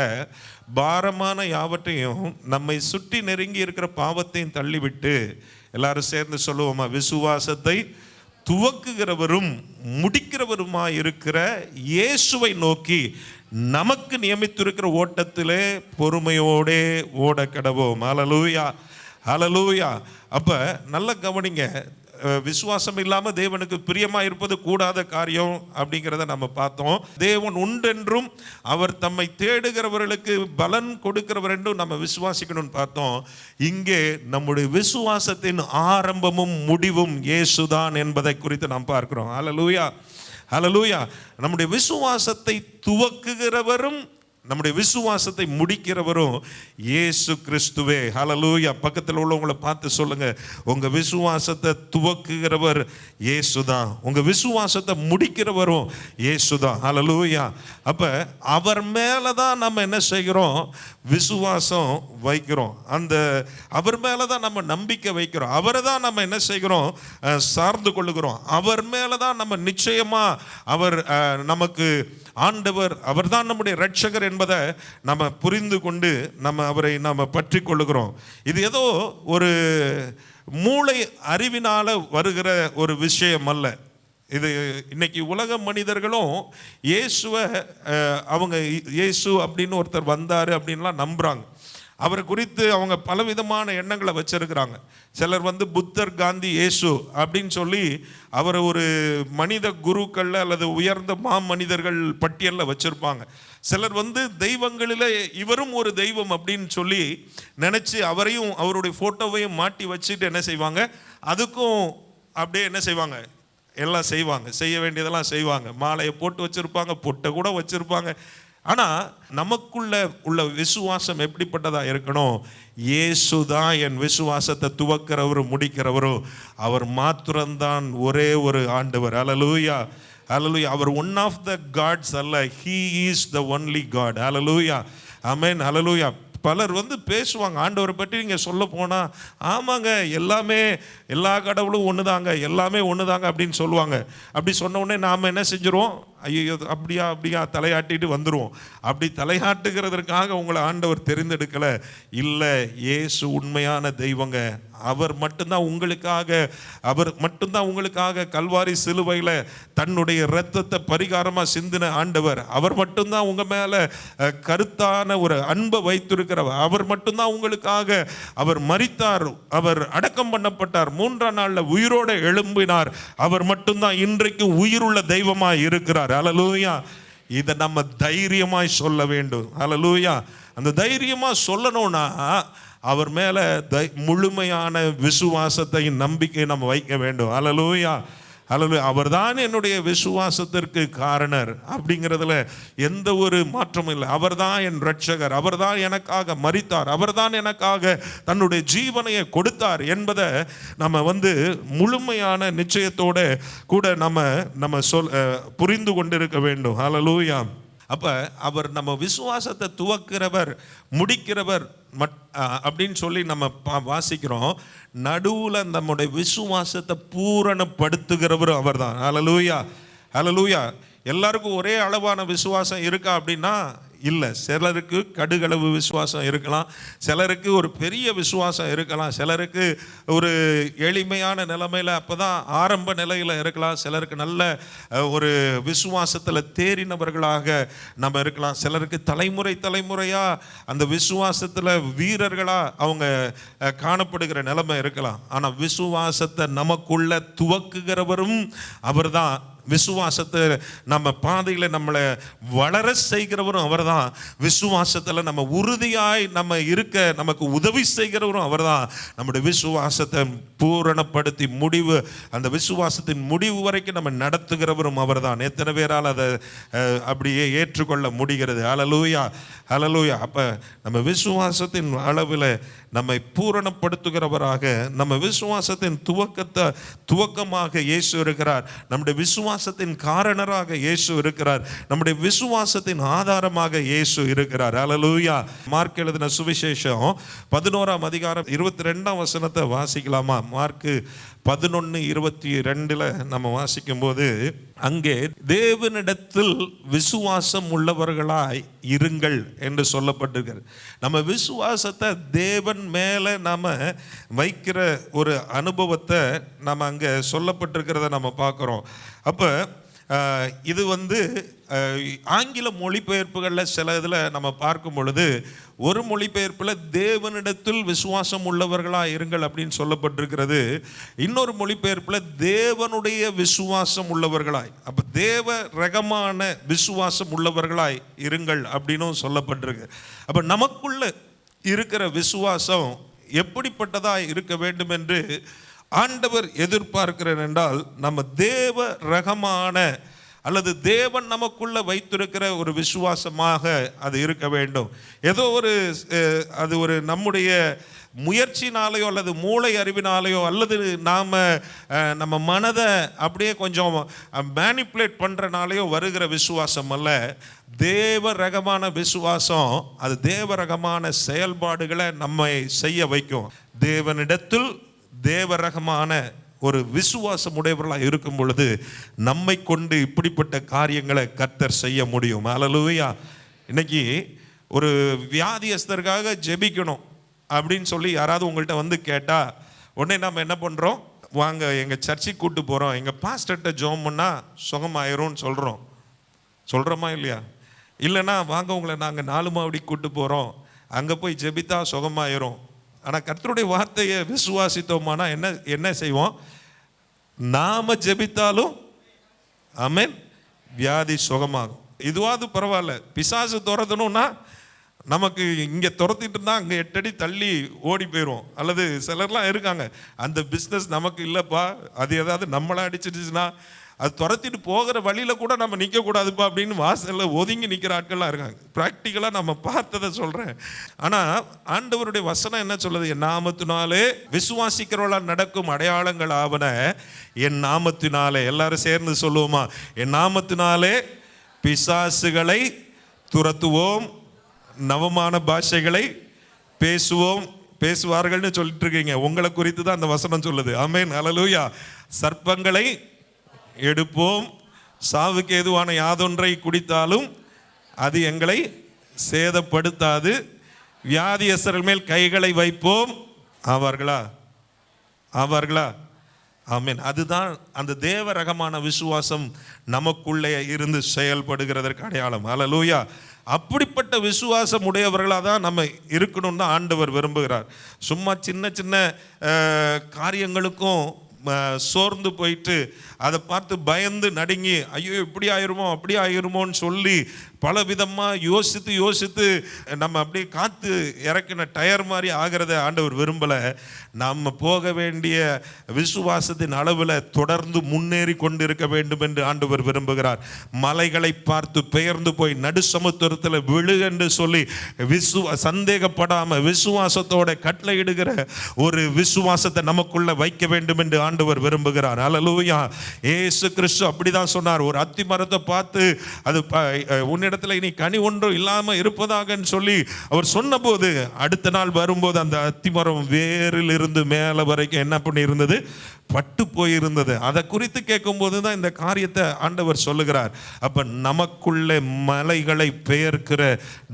பாரமான யாவற்றையும் நம்மை சுற்றி நெருங்கி இருக்கிற பாவத்தையும் தள்ளிவிட்டு, எல்லாரும் சேர்ந்து சொல்லுவோமா, விசுவாசத்தை துவக்குகிறவரும் முடிக்கிறவருமாய் இருக்கிற இயேசுவை நோக்கி நமக்கு நியமித்திருக்கிற ஓட்டத்திலே பொறுமையோடே ஓட கடவோம். ஹல்லேலூயா, ஹல்லேலூயா. அப்போ நல்ல கவனிங்க, விசுவாசம் இல்லாமல் தேவனுக்கு பிரியமாக இருப்பது கூடாத காரியம் அப்படிங்கிறத நம்ம பார்த்தோம். தேவன் உண்டென்றும் அவர் தம்மை தேடுகிறவர்களுக்கு பலன் கொடுக்கிறவர் என்றும் நம்ம விசுவாசிக்கணும்னு பார்த்தோம். இங்கே நம்முடைய விசுவாசத்தின் ஆரம்பமும் முடிவும் இயேசுதான் என்பதை குறித்து நாம் பார்க்கிறோம். ஹல்லேலூயா, ஹல்லேலூயா. நம்முடைய விசுவாசத்தை துவக்குகிறவரும் நம்முடைய விசுவாசத்தை முடிக்கிறவரும் இயேசு கிறிஸ்துவே. ஹல்லேலூயா. பக்கத்தில் உள்ளவங்களை பார்த்து சொல்லுங்க, உங்க விசுவாசத்தை துவக்குகிறவர் இயேசுதான், உங்க விசுவாசத்தை முடிக்கிறவரும் இயேசுதான். ஹல்லேலூயா. அப்ப அவர் மேலதான் நம்ம என்ன செய்கிறோம்? விசுவாசம் வைக்கிறோம். அந்த அவர் மேலதான் நம்ம நம்பிக்கை வைக்கிறோம். அவரை தான் நம்ம என்ன செய்கிறோம்? சார்ந்து கொள்ளுகிறோம். அவர் மேலதான் நம்ம நிச்சயமா அவர் நமக்கு ஆண்டவர், அவர்தான் நம்முடைய இரட்சகர் என்பதை நம்ம புரிந்து கொண்டு நம்ம அவரை நம்ம பற்றி கொள்ளுகிறோம். இது ஏதோ ஒரு மூளை அறிவினால வருகிற ஒரு விஷயம் அல்ல. இது இன்னைக்கு உலக மனிதர்களும் இயேசுவை அவங்க இயேசு அப்படின்னு ஒருத்தர் வந்தார் அப்படின்லாம் நம்புகிறாங்க. அவரை குறித்து அவங்க பலவிதமான எண்ணங்களை வச்சிருக்கிறாங்க. சிலர் புத்தர், காந்தி, இயேசு அப்படின்னு சொல்லி அவரை ஒரு மனித குருக்கள் அல்லது உயர்ந்த மாமனிதர்கள் பட்டியலில் வச்சிருப்பாங்க. சிலர் தெய்வங்களில் இவரும் ஒரு தெய்வம் அப்படின்னு சொல்லி நினச்சி அவரையும் அவருடைய ஃபோட்டோவையும் மாட்டி வச்சுட்டு என்ன செய்வாங்க? அதுக்கும் அப்படியே என்ன செய்வாங்க? எல்லாம் செய்வாங்க, செய்ய வேண்டியதெல்லாம் செய்வாங்க. மாலையை போட்டு வச்சுருப்பாங்க, பொட்டை கூட வச்சுருப்பாங்க. ஆனால் நமக்குள்ள உள்ள விசுவாசம் எப்படிப்பட்டதாக இருக்கணும்? இயேசு தான் என் விசுவாசத்தை துவக்கிறவரும் முடிக்கிறவரும், அவர் மாத்திரம்தான் ஒரே ஒரு ஆண்டவர். அல்லேலூயா, அல்லேலூயா. அவர் ஒன் ஆஃப் த காட்ஸ் அல்ல, he is the only God. அல்லேலூயா, ஆமென், அல்லேலூயா. பலர் பேசுவாங்க ஆண்டவரை பற்றி. நீங்கள் சொல்ல போனால், ஆமாங்க எல்லாமே எல்லா கடவுளும் ஒன்று தாங்க, எல்லாமே ஒன்று தாங்க அப்படின்னு சொல்லுவாங்க. அப்படி சொன்ன உடனே நாம் என்ன செஞ்சிருவோம்? ஐயோ அப்படியா அப்படியா தலையாட்டிட்டு வந்துடுவோம். அப்படி தலையாட்டுகிறதற்காக உங்களை ஆண்டவர் தெரிந்தெடுக்கலை. இல்லை, இயேசு உண்மையான தெய்வங்க. அவர் மட்டும்தான் உங்களுக்காக கல்வாரி சிலுவையில் தன்னுடைய இரத்தத்தை பரிகாரமாக சிந்தின ஆண்டவர். அவர் மட்டும்தான் உங்கள் மேலே கருத்தான ஒரு அன்பை வைத்திருக்கிறவர். அவர் மட்டும்தான் உங்களுக்காக அவர் மரித்தார், அவர் அடக்கம் பண்ணப்பட்டார், 3ஆம் நாளில் உயிரோடு எழும்பினார். அவர் மட்டும்தான் இன்றைக்கு உயிருள்ள தெய்வமாக இருக்கிறார். அல்லேலூயா. இதை நம்ம தைரியமாய் சொல்ல வேண்டும். அல்லேலூயா. அந்த தைரியமாக சொல்லணும்னா அவர் மேலே முழுமையான விசுவாசத்தை நம்பிக்கை நம்ம வைக்க வேண்டும். அல்லேலூயா, அல்லேலூயா. அவர் தான் என்னுடைய விசுவாசத்திற்கு காரணர் அப்படிங்கிறதுல எந்த ஒரு மாற்றமும் இல்லை. அவர் தான் என் ரட்சகர், அவர் தான் எனக்காக மரித்தார், அவர் தான் எனக்காக தன்னுடைய ஜீவனையை கொடுத்தார் என்பதை நம்ம முழுமையான நிச்சயத்தோடு கூட நம்ம புரிந்து கொண்டிருக்க வேண்டும். அல்லேலூயா. அப்போ அவர் நம்ம விசுவாசத்தை துவக்கிறவர் முடிக்கிறவர் அப்படின்னு சொல்லி நம்ம வாசிக்கிறோம். நடுவில் நம்முடைய விசுவாசத்தை பூரணப்படுத்துகிறவர் அவர் தான். அல்லேலூயா, அல்லேலூயா. எல்லாருக்கும் ஒரே அளவான விசுவாசம் இருக்கா அப்படின்னா இல்லை. சிலருக்கு கடுகளவு விசுவாசம் இருக்கலாம், சிலருக்கு ஒரு பெரிய விசுவாசம் இருக்கலாம், சிலருக்கு ஒரு எளிமையான நிலைமையில் அப்போ தான் ஆரம்ப நிலையில் இருக்கலாம், சிலருக்கு நல்ல ஒரு விசுவாசத்தில் தேறினவர்களாக நம்ம இருக்கலாம், சிலருக்கு தலைமுறையாக அந்த விசுவாசத்தில் வீரர்களாக அவங்க காணப்படுகிற நிலைமை இருக்கலாம். ஆனால் விசுவாசத்தை நமக்குள்ள துவக்குகிறவரும் அவர் தான். விசுவாசத்தை நம்ம பாதையில் நம்மளை வளர செய்கிறவரும் அவர் தான். விசுவாசத்தில் நம்ம உறுதியாய் நம்ம இருக்க நமக்கு உதவி செய்கிறவரும் அவர் தான். நம்முடைய விசுவாசத்தை பூரணப்படுத்தி அந்த விசுவாசத்தின் முடிவு வரைக்கும் நம்ம நடத்துகிறவரும் அவர் தான். எத்தனை பேரால் அதை அப்படியே ஏற்றுக்கொள்ள முடிகிறது? அல்லேலூயா, அல்லேலூயா. அப்போ நம்ம விசுவாசத்தின் அளவில் நம்மை பூரணப்படுத்துகிறவராக, நம்ம விசுவாசத்தின் துவக்கமாக இயேசு இருக்கிறார். நம்முடைய விசுவாசத்தின் காரணராக இயேசு இருக்கிறார். நம்முடைய விசுவாசத்தின் ஆதாரமாக இயேசு இருக்கிறார். அல்லேலூயா. மார்க் எழுதின சுவிசேஷம் 11ஆம் அதிகாரம் 22ஆம் வசனத்தை வாசிக்கலாமா? மார்க்கு 11:22 நம்ம வாசிக்கும் போது, அங்கே தேவனிடத்தில் விசுவாசம் உள்ளவர்களாய் இருங்கள் என்று சொல்லப்பட்டிருக்கிறது. நம்ம விசுவாசத்தை தேவன் மேலே நம்ம வைக்கிற ஒரு அனுபவத்தை நம்ம அங்கே சொல்லப்பட்டிருக்கிறத நம்ம பார்க்குறோம். அப்போ இது ஆங்கில மொழிபெயர்ப்புகளில் சில இதில் நம்ம பார்க்கும் பொழுது, ஒரு மொழிபெயர்ப்பில் தேவனிடத்தில் விசுவாசம் உள்ளவர்களாக இருங்கள் அப்படின்னு சொல்லப்பட்டிருக்கிறது. இன்னொரு மொழிபெயர்ப்பில் தேவனுடைய விசுவாசம் உள்ளவர்களாய், அப்போ தேவ ரகமான விசுவாசம் உள்ளவர்களாய் இருங்கள் அப்படின்னும் சொல்லப்பட்டிருக்கு. அப்போ நமக்குள்ள இருக்கிற விசுவாசம் எப்படிப்பட்டதாக இருக்க வேண்டும் என்று ஆண்டவர் எதிர்பார்க்கிறார் என்றால், நம்ம தேவ ரகமான அல்லது தேவன் நமக்குள்ள வைத்திருக்கிற ஒரு விசுவாசமாக அது இருக்க வேண்டும். ஏதோ அது ஒரு நம்முடைய முயற்சினாலேயோ அல்லது மூளை அறிவினாலேயோ அல்லது நம்ம மனதை அப்படியே கொஞ்சம் மேனிப்புலேட் பண்ணுறனாலேயோ வருகிற விசுவாசம் அல்ல. தேவ ரகமான விசுவாசம் அது தேவ ரகமான செயல்பாடுகளை நம்மை செய்ய வைக்கும். தேவனிடத்தில் தேவரகமான ஒரு விசுவாசம் உடையவர்களாக இருக்கும் பொழுது நம்மை கொண்டு இப்படிப்பட்ட காரியங்களை கர்த்தர் செய்ய முடியும். அல்லேலூயா. இன்னைக்கு ஒரு வியாதியஸ்தருக்காக ஜெபிக்கணும் அப்படின்னு சொல்லி யாராவது உங்கள்கிட்ட கேட்டால் உடனே நம்ம என்ன பண்ணுறோம்? வாங்க எங்கள் சர்ச்சுக்கு கூப்பிட்டு போகிறோம், எங்கள் பாஸ்டர்கிட்ட ஜெபம் பண்ணால் சுகமாயிரும்னு சொல்கிறோமா இல்லையா? இல்லைன்னா வாங்க உங்களை நாங்கள் 4 மாவடி கூப்பிட்டு போகிறோம், அங்கே போய் ஜெபித்தா சுகமாயிரும். ஆனால் கர்த்தருடைய வார்த்தையை விசுவாசித்தோமானா என்ன செய்வோம்? நாம ஜெபித்தாலும் ஆமென் வியாதி சுகமாகும். இதுவாது பரவாயில்ல, பிசாசு துரத்தணும்னா நமக்கு இங்கே துரத்திட்டு இருந்தால் அங்கே 8 அடி தள்ளி ஓடி போயிடும். அல்லது சிலர்லாம் இருக்காங்க, அந்த பிஸ்னஸ் நமக்கு இல்லைப்பா, அது ஏதாவது நம்மளை அடிச்சிடுச்சுன்னா அது துரத்திட்டு போகிற வழியில் கூட நம்ம நிற்கக்கூடாதுப்பா அப்படின்னு வாசலில் ஒதுங்கி நிற்கிற ஆட்கள்லாம் இருக்காங்க. ப்ராக்டிக்கலாக நம்ம பார்த்ததை சொல்கிறேன். ஆனால் ஆண்டவருடைய வசனம் என்ன சொல்லுது? என் நாமத்தினாலே விசுவாசிக்கிறவர்களால் நடக்கும் அடையாளங்கள் ஆவன என் நாமத்தினாலே. எல்லாரும் சேர்ந்து சொல்லுவோமா? என் நாமத்தினாலே பிசாசுகளை துரத்துவோம், நவமான பாஷைகளை பேசுவார்கள்னு சொல்லிட்டு இருக்கீங்க. உங்களை குறித்து தான் அந்த வசனம் சொல்லுது. ஆமென், ஹல்லேலூயா. சர்ப்பங்களை எடுப்போம், சாவுக்கு ஏதுவான யாதொன்றை குடித்தாலும் அது எங்களை சேதப்படுத்தாது, வியாதியஸ்தர்கள் மேல் கைகளை வைப்போம், அவர்களா. ஆமென். அதுதான் அந்த தேவ ரகமான விசுவாசம் நமக்குள்ளே இருந்து செயல்படுகிறதற்கு அடையாளம். ஹல்லேலூயா. அப்படிப்பட்ட விசுவாசம் உடையவர்களாக தான் நம்ம இருக்கணும்னு தான் ஆண்டவர் விரும்புகிறார். சும்மா சின்ன சின்ன காரியங்களுக்கும் சோர்ந்து போயிட்டு அதை பார்த்து பயந்து நடுங்கி ஐயோ இப்படி ஆயிருமோ அப்படி ஆயிருமோன்னு சொல்லி பல விதமாக யோசித்து நம்ம அப்படியே காற்று இறக்கின டயர் மாதிரி ஆகிறத ஆண்டவர் விரும்பலை. நம்ம போக வேண்டிய விசுவாசத்தின் அளவில் தொடர்ந்து முன்னேறி கொண்டு இருக்க வேண்டும் என்று ஆண்டவர் விரும்புகிறார். மலைகளை பார்த்து பெயர்ந்து போய் நடு சமுத்திரத்தில் விழு என்று சொல்லி சந்தேகப்படாமல் விசுவாசத்தோட கட்டளையிடுகிற ஒரு விசுவாசத்தை நமக்குள்ள வைக்க வேண்டும் என்று ஆண்டவர் விரும்புகிறார். ஹல்லேலூயா. இயேசு கிறிஸ்து அப்படிதான் சொன்னார். ஒரு அத்தி மரத்தை பார்த்து அது உன்னிடத்தில் இனி கனி ஒன்றும் இல்லாமல் இருப்பதாகன்னு சொல்லி அவர் சொன்னபோது அடுத்த நாள் வரும்போது அந்த அத்தி மரம் வேரில் இருந்து மேலே வரைக்கும் என்ன பண்ணி இருந்தது? பட்டு போயிருந்தது. அதை குறித்து கேட்கும்போது தான் இந்த காரியத்தை ஆண்டவர் சொல்லுகிறார். அப்ப நமக்குள்ளே மலைகளை பெயர்க்கிற,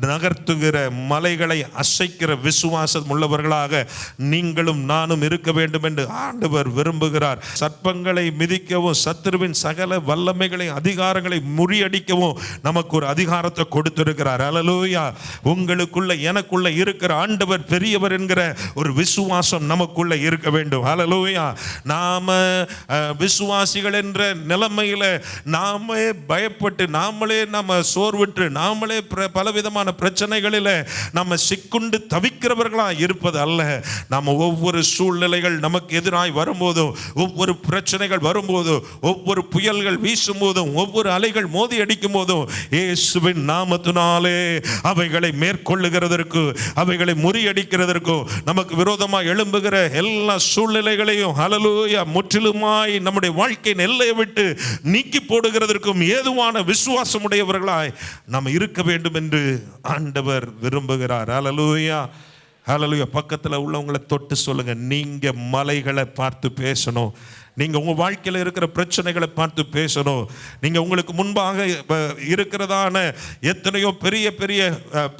நகர்த்துகிற, மலைகளை அசைக்கிற விசுவாசம் உள்ளவர்களாக நீங்களும் நானும் இருக்க வேண்டும் என்று ஆண்டவர் விரும்புகிறார். சர்ப்பங்களை மிதிக்கவும் சத்துருவின் சகல வல்லமைகளை அதிகாரங்களை முறியடிக்கவும் நமக்கு ஒரு அதிகாரத்தை கொடுத்திருக்கிறார். ஹல்லேலூயா. உங்களுக்குள்ள எனக்குள்ள இருக்கிற ஆண்டவர் பெரியவர் என்கிற ஒரு விசுவாசம் நமக்குள்ள இருக்க வேண்டும். ஹல்லேலூயா. நாம விசுவாசிகள் என்ற நிலைமையில நாமே பயப்பட்டு நாமளே நம்ம சோர்வுற்று நாமளே பலவிதமான பிரச்சனைகளில் நம்ம சிக்குண்டு தவிக்கிறவர்களா இருப்பது அல்ல. நம்ம ஒவ்வொரு சூழ்நிலைகள் நமக்கு எதிராய் வரும்போதும், ஒவ்வொரு பிரச்சனைகள் வரும்போதும், ஒவ்வொரு புயல்கள் வீசும் போதும், ஒவ்வொரு அலைகள் மோதி அடிக்கும் போதும் இயேசுவின் நாமத்தினாலே அவைகளை மேற்கொள்ளுகிறதற்கு, அவைகளை முறியடிக்கிறதற்கும், நமக்கு விரோதமாக எழும்புகிற எல்லா சூழ்நிலைகளையும் ஹல்லேலூயா முற்றிலுமாய் நம்முடைய வாழ்க்கையின் எல்லையை விட்டு நீக்கி போடுகிறதற்கும் ஏதுவான விசுவாசம் உடையவர்களாய் நாம் இருக்க வேண்டும் என்று ஆண்டவர் விரும்புகிறார். ஹல்லேலூயா. ஹல்லேலூயா. பக்கத்தில் உள்ளவங்களை தொட்டு சொல்லுங்க, நீங்க மலைகளை பார்த்து பேசணும். நீங்கள் உங்கள் வாழ்க்கையில் இருக்கிற பிரச்சனைகளை பார்த்து பேசணும். நீங்கள் உங்களுக்கு முன்பாக இருக்கிறதான எத்தனையோ பெரிய பெரிய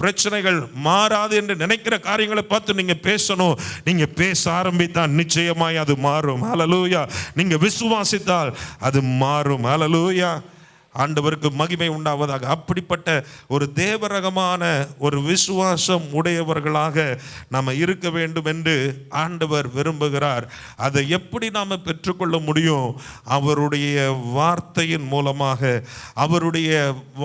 பிரச்சனைகள் மாறாது என்று நினைக்கிற காரியங்களை பார்த்து நீங்கள் பேசணும். நீங்கள் பேச ஆரம்பித்தால் நிச்சயமாய் அது மாறும். ஹல்லேலூயா. நீங்கள் விசுவாசித்தால் அது மாறும். ஹல்லேலூயா. ஆண்டவருக்கு மகிமை உண்டாவதாக. அப்படிப்பட்ட ஒரு தேவரகமான ஒரு விசுவாசம் உடையவர்களாக நாம் இருக்க வேண்டும் என்று ஆண்டவர் விரும்புகிறார். அதை எப்படி நாம் பெற்றுக்கொள்ள முடியும்? அவருடைய வார்த்தையின் மூலமாக, அவருடைய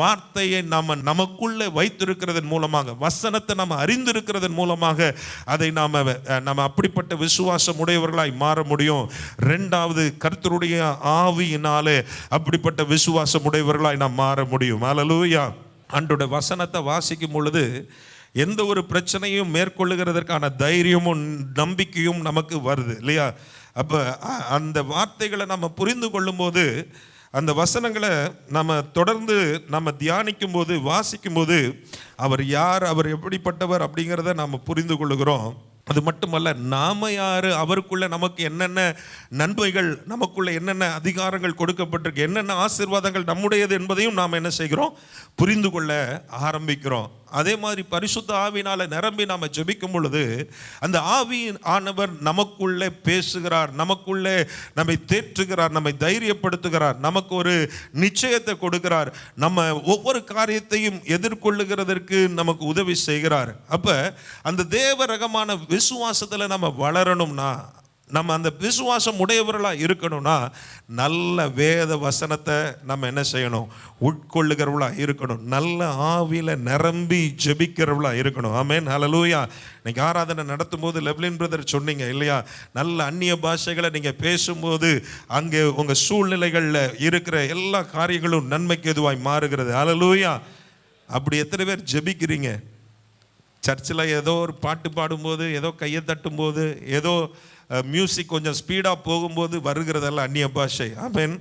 வார்த்தையை நாம் நமக்குள்ளே வைத்திருக்கிறதன் மூலமாக, வசனத்தை நாம் அறிந்திருக்கிறதன் மூலமாக அதை நாம் அப்படிப்பட்ட விசுவாசம் உடையவர்களாய் மாற முடியும். ரெண்டாவது, கர்த்தருடைய ஆவியினாலே அப்படிப்பட்ட விசுவாசம் உடையவர்களாய் நாம் மாற முடியும். ஹல்லேலூயா. ஆண்டவருடைய வசனத்தை வாசிக்கும் பொழுது எந்த ஒரு பிரச்சனையும் மேற்கொள்ளுகிறதற்கான தைரியமும் நம்பிக்கையும் நமக்கு வருது இல்லையா? அப்போ அந்த வார்த்தைகளை நம்ம புரிந்து கொள்ளும்போது, அந்த வசனங்களை நம்ம தொடர்ந்து நம்ம தியானிக்கும் போது, வாசிக்கும் போது அவர் யார், அவர் எப்படிப்பட்டவர் அப்படிங்கிறத நாம் புரிந்து கொள்ளுகிறோம். அது மட்டுமல்ல, நாம யாரு, அவருக்குள்ள நமக்கு என்னென்ன நன்மைகள், நமக்குள்ள என்னென்ன அதிகாரங்கள் கொடுக்கப்பட்டிருக்கு, என்னென்ன ஆசீர்வாதங்கள் நம்முடையது என்பதையும் நாம் என்ன செய்கிறோம்? புரிந்து கொள்ள ஆரம்பிக்கிறோம். அதே மாதிரி பரிசுத்த ஆவியினால நிரம்பி நாம் ஜெபிக்கும் பொழுது அந்த ஆவியின் ஆனவர் நமக்குள்ளே பேசுகிறார், நமக்குள்ளே நம்மை தேற்றுகிறார், நம்மை தைரியப்படுத்துகிறார், நமக்கு ஒரு நிச்சயத்தை கொடுக்கிறார், நம்ம ஒவ்வொரு காரியத்தையும் எதிர்கொள்ளுகிறதற்கு நமக்கு உதவி செய்கிறார். அப்ப அந்த தேவ ரகமான விசுவாசத்தில் நம்ம வளரணும்னா நம்ம அந்த விசுவாசம் உடையவர்களாக இருக்கணும்னா நல்ல வேத வசனத்தை நம்ம என்ன செய்யணும், உட்கொள்ளுகிறவர்களாக இருக்கணும். நல்ல ஆவியில் நிரம்பி ஜெபிக்கிறவர்களாக இருக்கணும். ஆமென், ஹல்லேலூயா. இன்னைக்கு ஆராதனை நடத்தும் போது லெவ்லின் பிரதர் சொன்னீங்க இல்லையா, நல்ல அந்நிய பாஷைகளை நீங்கள் பேசும்போது அங்கே உங்கள் சூழ்நிலைகளில் இருக்கிற எல்லா காரியங்களும் நன்மைக்கு எதுவாய் மாறுகிறது. ஹல்லேலூயா. அப்படி எத்தனை பேர் ஜெபிக்கிறீங்க? சர்ச்சில் ஏதோ ஒரு பாட்டு பாடும்போது, ஏதோ கையை தட்டும்போது, ஏதோ மியூசிக் கொஞ்சம் ஸ்பீடாக போகும்போது வருகிறதெல்லாம் அந்நிய பாஷை. ஆமென்,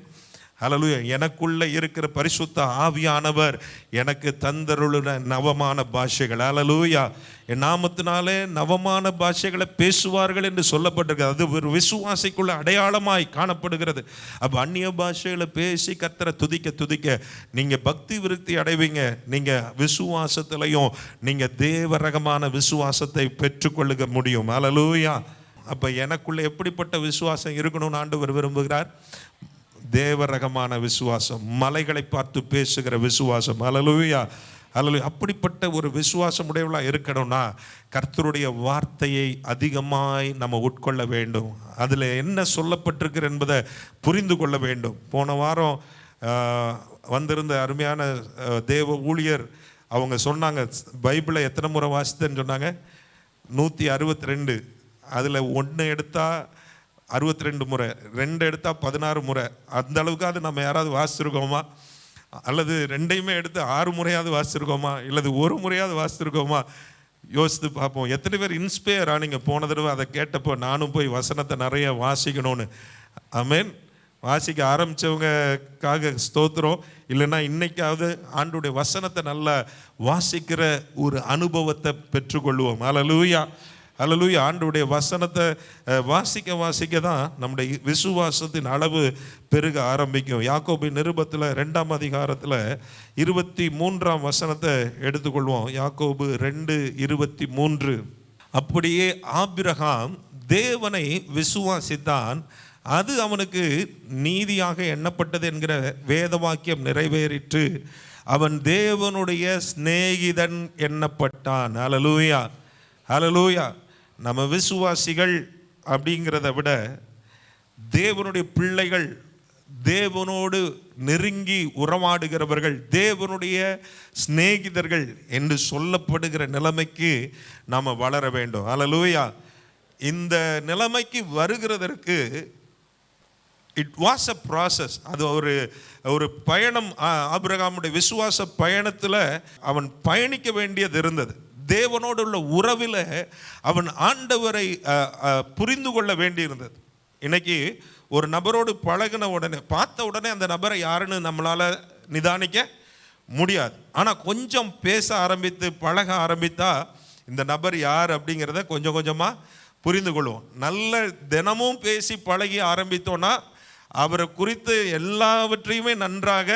ஹல்லேலூயா. எனக்குள்ளே இருக்கிற பரிசுத்த ஆவியானவர் எனக்கு தந்தருளின நவமான பாஷைகள். ஹல்லேலூயா. என் நாமத்தினாலே நவமான பாஷைகளை பேசுவார்கள் என்று சொல்லப்பட்டிருக்கிறது. அது ஒரு விசுவாசிக்குள்ள அடையாளமாய் காணப்படுகிறது. அப்போ அந்நிய பாஷைகளை பேசி கர்த்தரை துதிக்க துதிக்க நீங்கள் பக்தி விருத்தி அடைவீங்க. நீங்கள் விசுவாசத்திலையும் நீங்கள் தேவரகமான விசுவாசத்தை பெற்றுக்கொள்ளுக முடியும். ஹல்லேலூயா. அப்போ எனக்குள்ள எப்படிப்பட்ட விசுவாசம் இருக்கணும்னு ஆண்டவர் விரும்புகிறார்? தேவரகமான விசுவாசம், மலைகளை பார்த்து பேசுகிற விசுவாசம். ஹல்லேலூயா, ஹல்லேலூயா. அப்படிப்பட்ட ஒரு விசுவாசம் உடையவளாக இருக்கணும்னா கர்த்தருடைய வார்த்தையை அதிகமாய் நம்ம உட்கொள்ள வேண்டும். அதில் என்ன சொல்லப்பட்டிருக்கிற என்பதை புரிந்து கொள்ள வேண்டும். போன வாரம் வந்திருந்த அருமையான தேவ ஊழியர் அவங்க சொன்னாங்க, பைபிளை எத்தனை முறை வாசித்தேன்னு சொன்னாங்க? 162. அதில் 1 எடுத்தால் 62 முறை, 2 எடுத்தால் 16 முறை. அந்த அளவுக்காவது நம்ம யாராவது வாசிச்சிருக்கோமா? அல்லது 2ஐயுமே எடுத்து 6 முறையாவது வாசிச்சிருக்கோமா? இல்லது 1 முறையாவது வாசிச்சிருக்கோமா? யோசித்து பார்ப்போம். எத்தனை பேர் இன்ஸ்பயர் ஆனீங்க போன தடவை அதை கேட்டப்போ, நானும் போய் வசனத்தை நிறைய வாசிக்கணும்னு? ஆமென். வாசிக்க ஆரம்பித்தவங்கக்காக ஸ்தோத்திரம். இல்லைன்னா இன்னைக்காவது ஆண்டுடைய வசனத்தை நல்லா வாசிக்கிற ஒரு அனுபவத்தை பெற்றுக்கொள்வோம். ஹல்லேலூயா, ஹல்லேலூயா. ஆண்டவருடைய வசனத்தை வாசிக்க வாசிக்க தான் நம்முடைய விசுவாசத்தின் அளவு பெருக ஆரம்பிக்கும். யாக்கோபின் நிருபத்தில் 2ஆம் அதிகாரத்தில் 23ஆம் வசனத்தை எடுத்துக்கொள்வோம். யாக்கோபு 2:23. அப்படியே ஆபிரகாம் தேவனை விசுவாசித்தான், அது அவனுக்கு நீதியாக எண்ணப்பட்டது என்கிற வேத வாக்கியம் நிறைவேறிற்று, அவன் தேவனுடைய சிநேகிதன் எண்ணப்பட்டான். ஹல்லேலூயா, ஹல்லேலூயா. நம்ம விசுவாசிகள் அப்படிங்கிறத விட தேவனுடைய பிள்ளைகள், தேவனோடு நெருங்கி உறவாடுகிறவர்கள், தேவனுடைய சிநேகிதர்கள் என்று சொல்லப்படுகிற நிலைமைக்கு நாம் வளர வேண்டும். ஹல்லேலூயா. இந்த நிலைமைக்கு வருகிறதற்கு இட் வாஸ் அ ப்ராசஸ். அது ஒரு பயணம். ஆபிரகாமுடைய விசுவாச பயணத்தில் அவன் பயணிக்க வேண்டியது இருந்தது. தேவனோடு உள்ள உறவில் அவன் ஆண்டவரை புரிந்து கொள்ள வேண்டியிருந்தது. இன்னைக்கு ஒரு நபரோடு பழகின உடனே, பார்த்த உடனே அந்த நபரை யாருன்னு நம்மளால் நிதானிக்க முடியாது. ஆனால் கொஞ்சம் பேச ஆரம்பித்து பழக ஆரம்பித்தா இந்த நபர் யார் அப்படிங்கிறத கொஞ்சம் கொஞ்சமாக புரிந்து கொள்வோம். நல்ல தினமும் பேசி பழகி ஆரம்பித்தோன்னா அவரை குறித்து எல்லாவற்றையுமே நன்றாக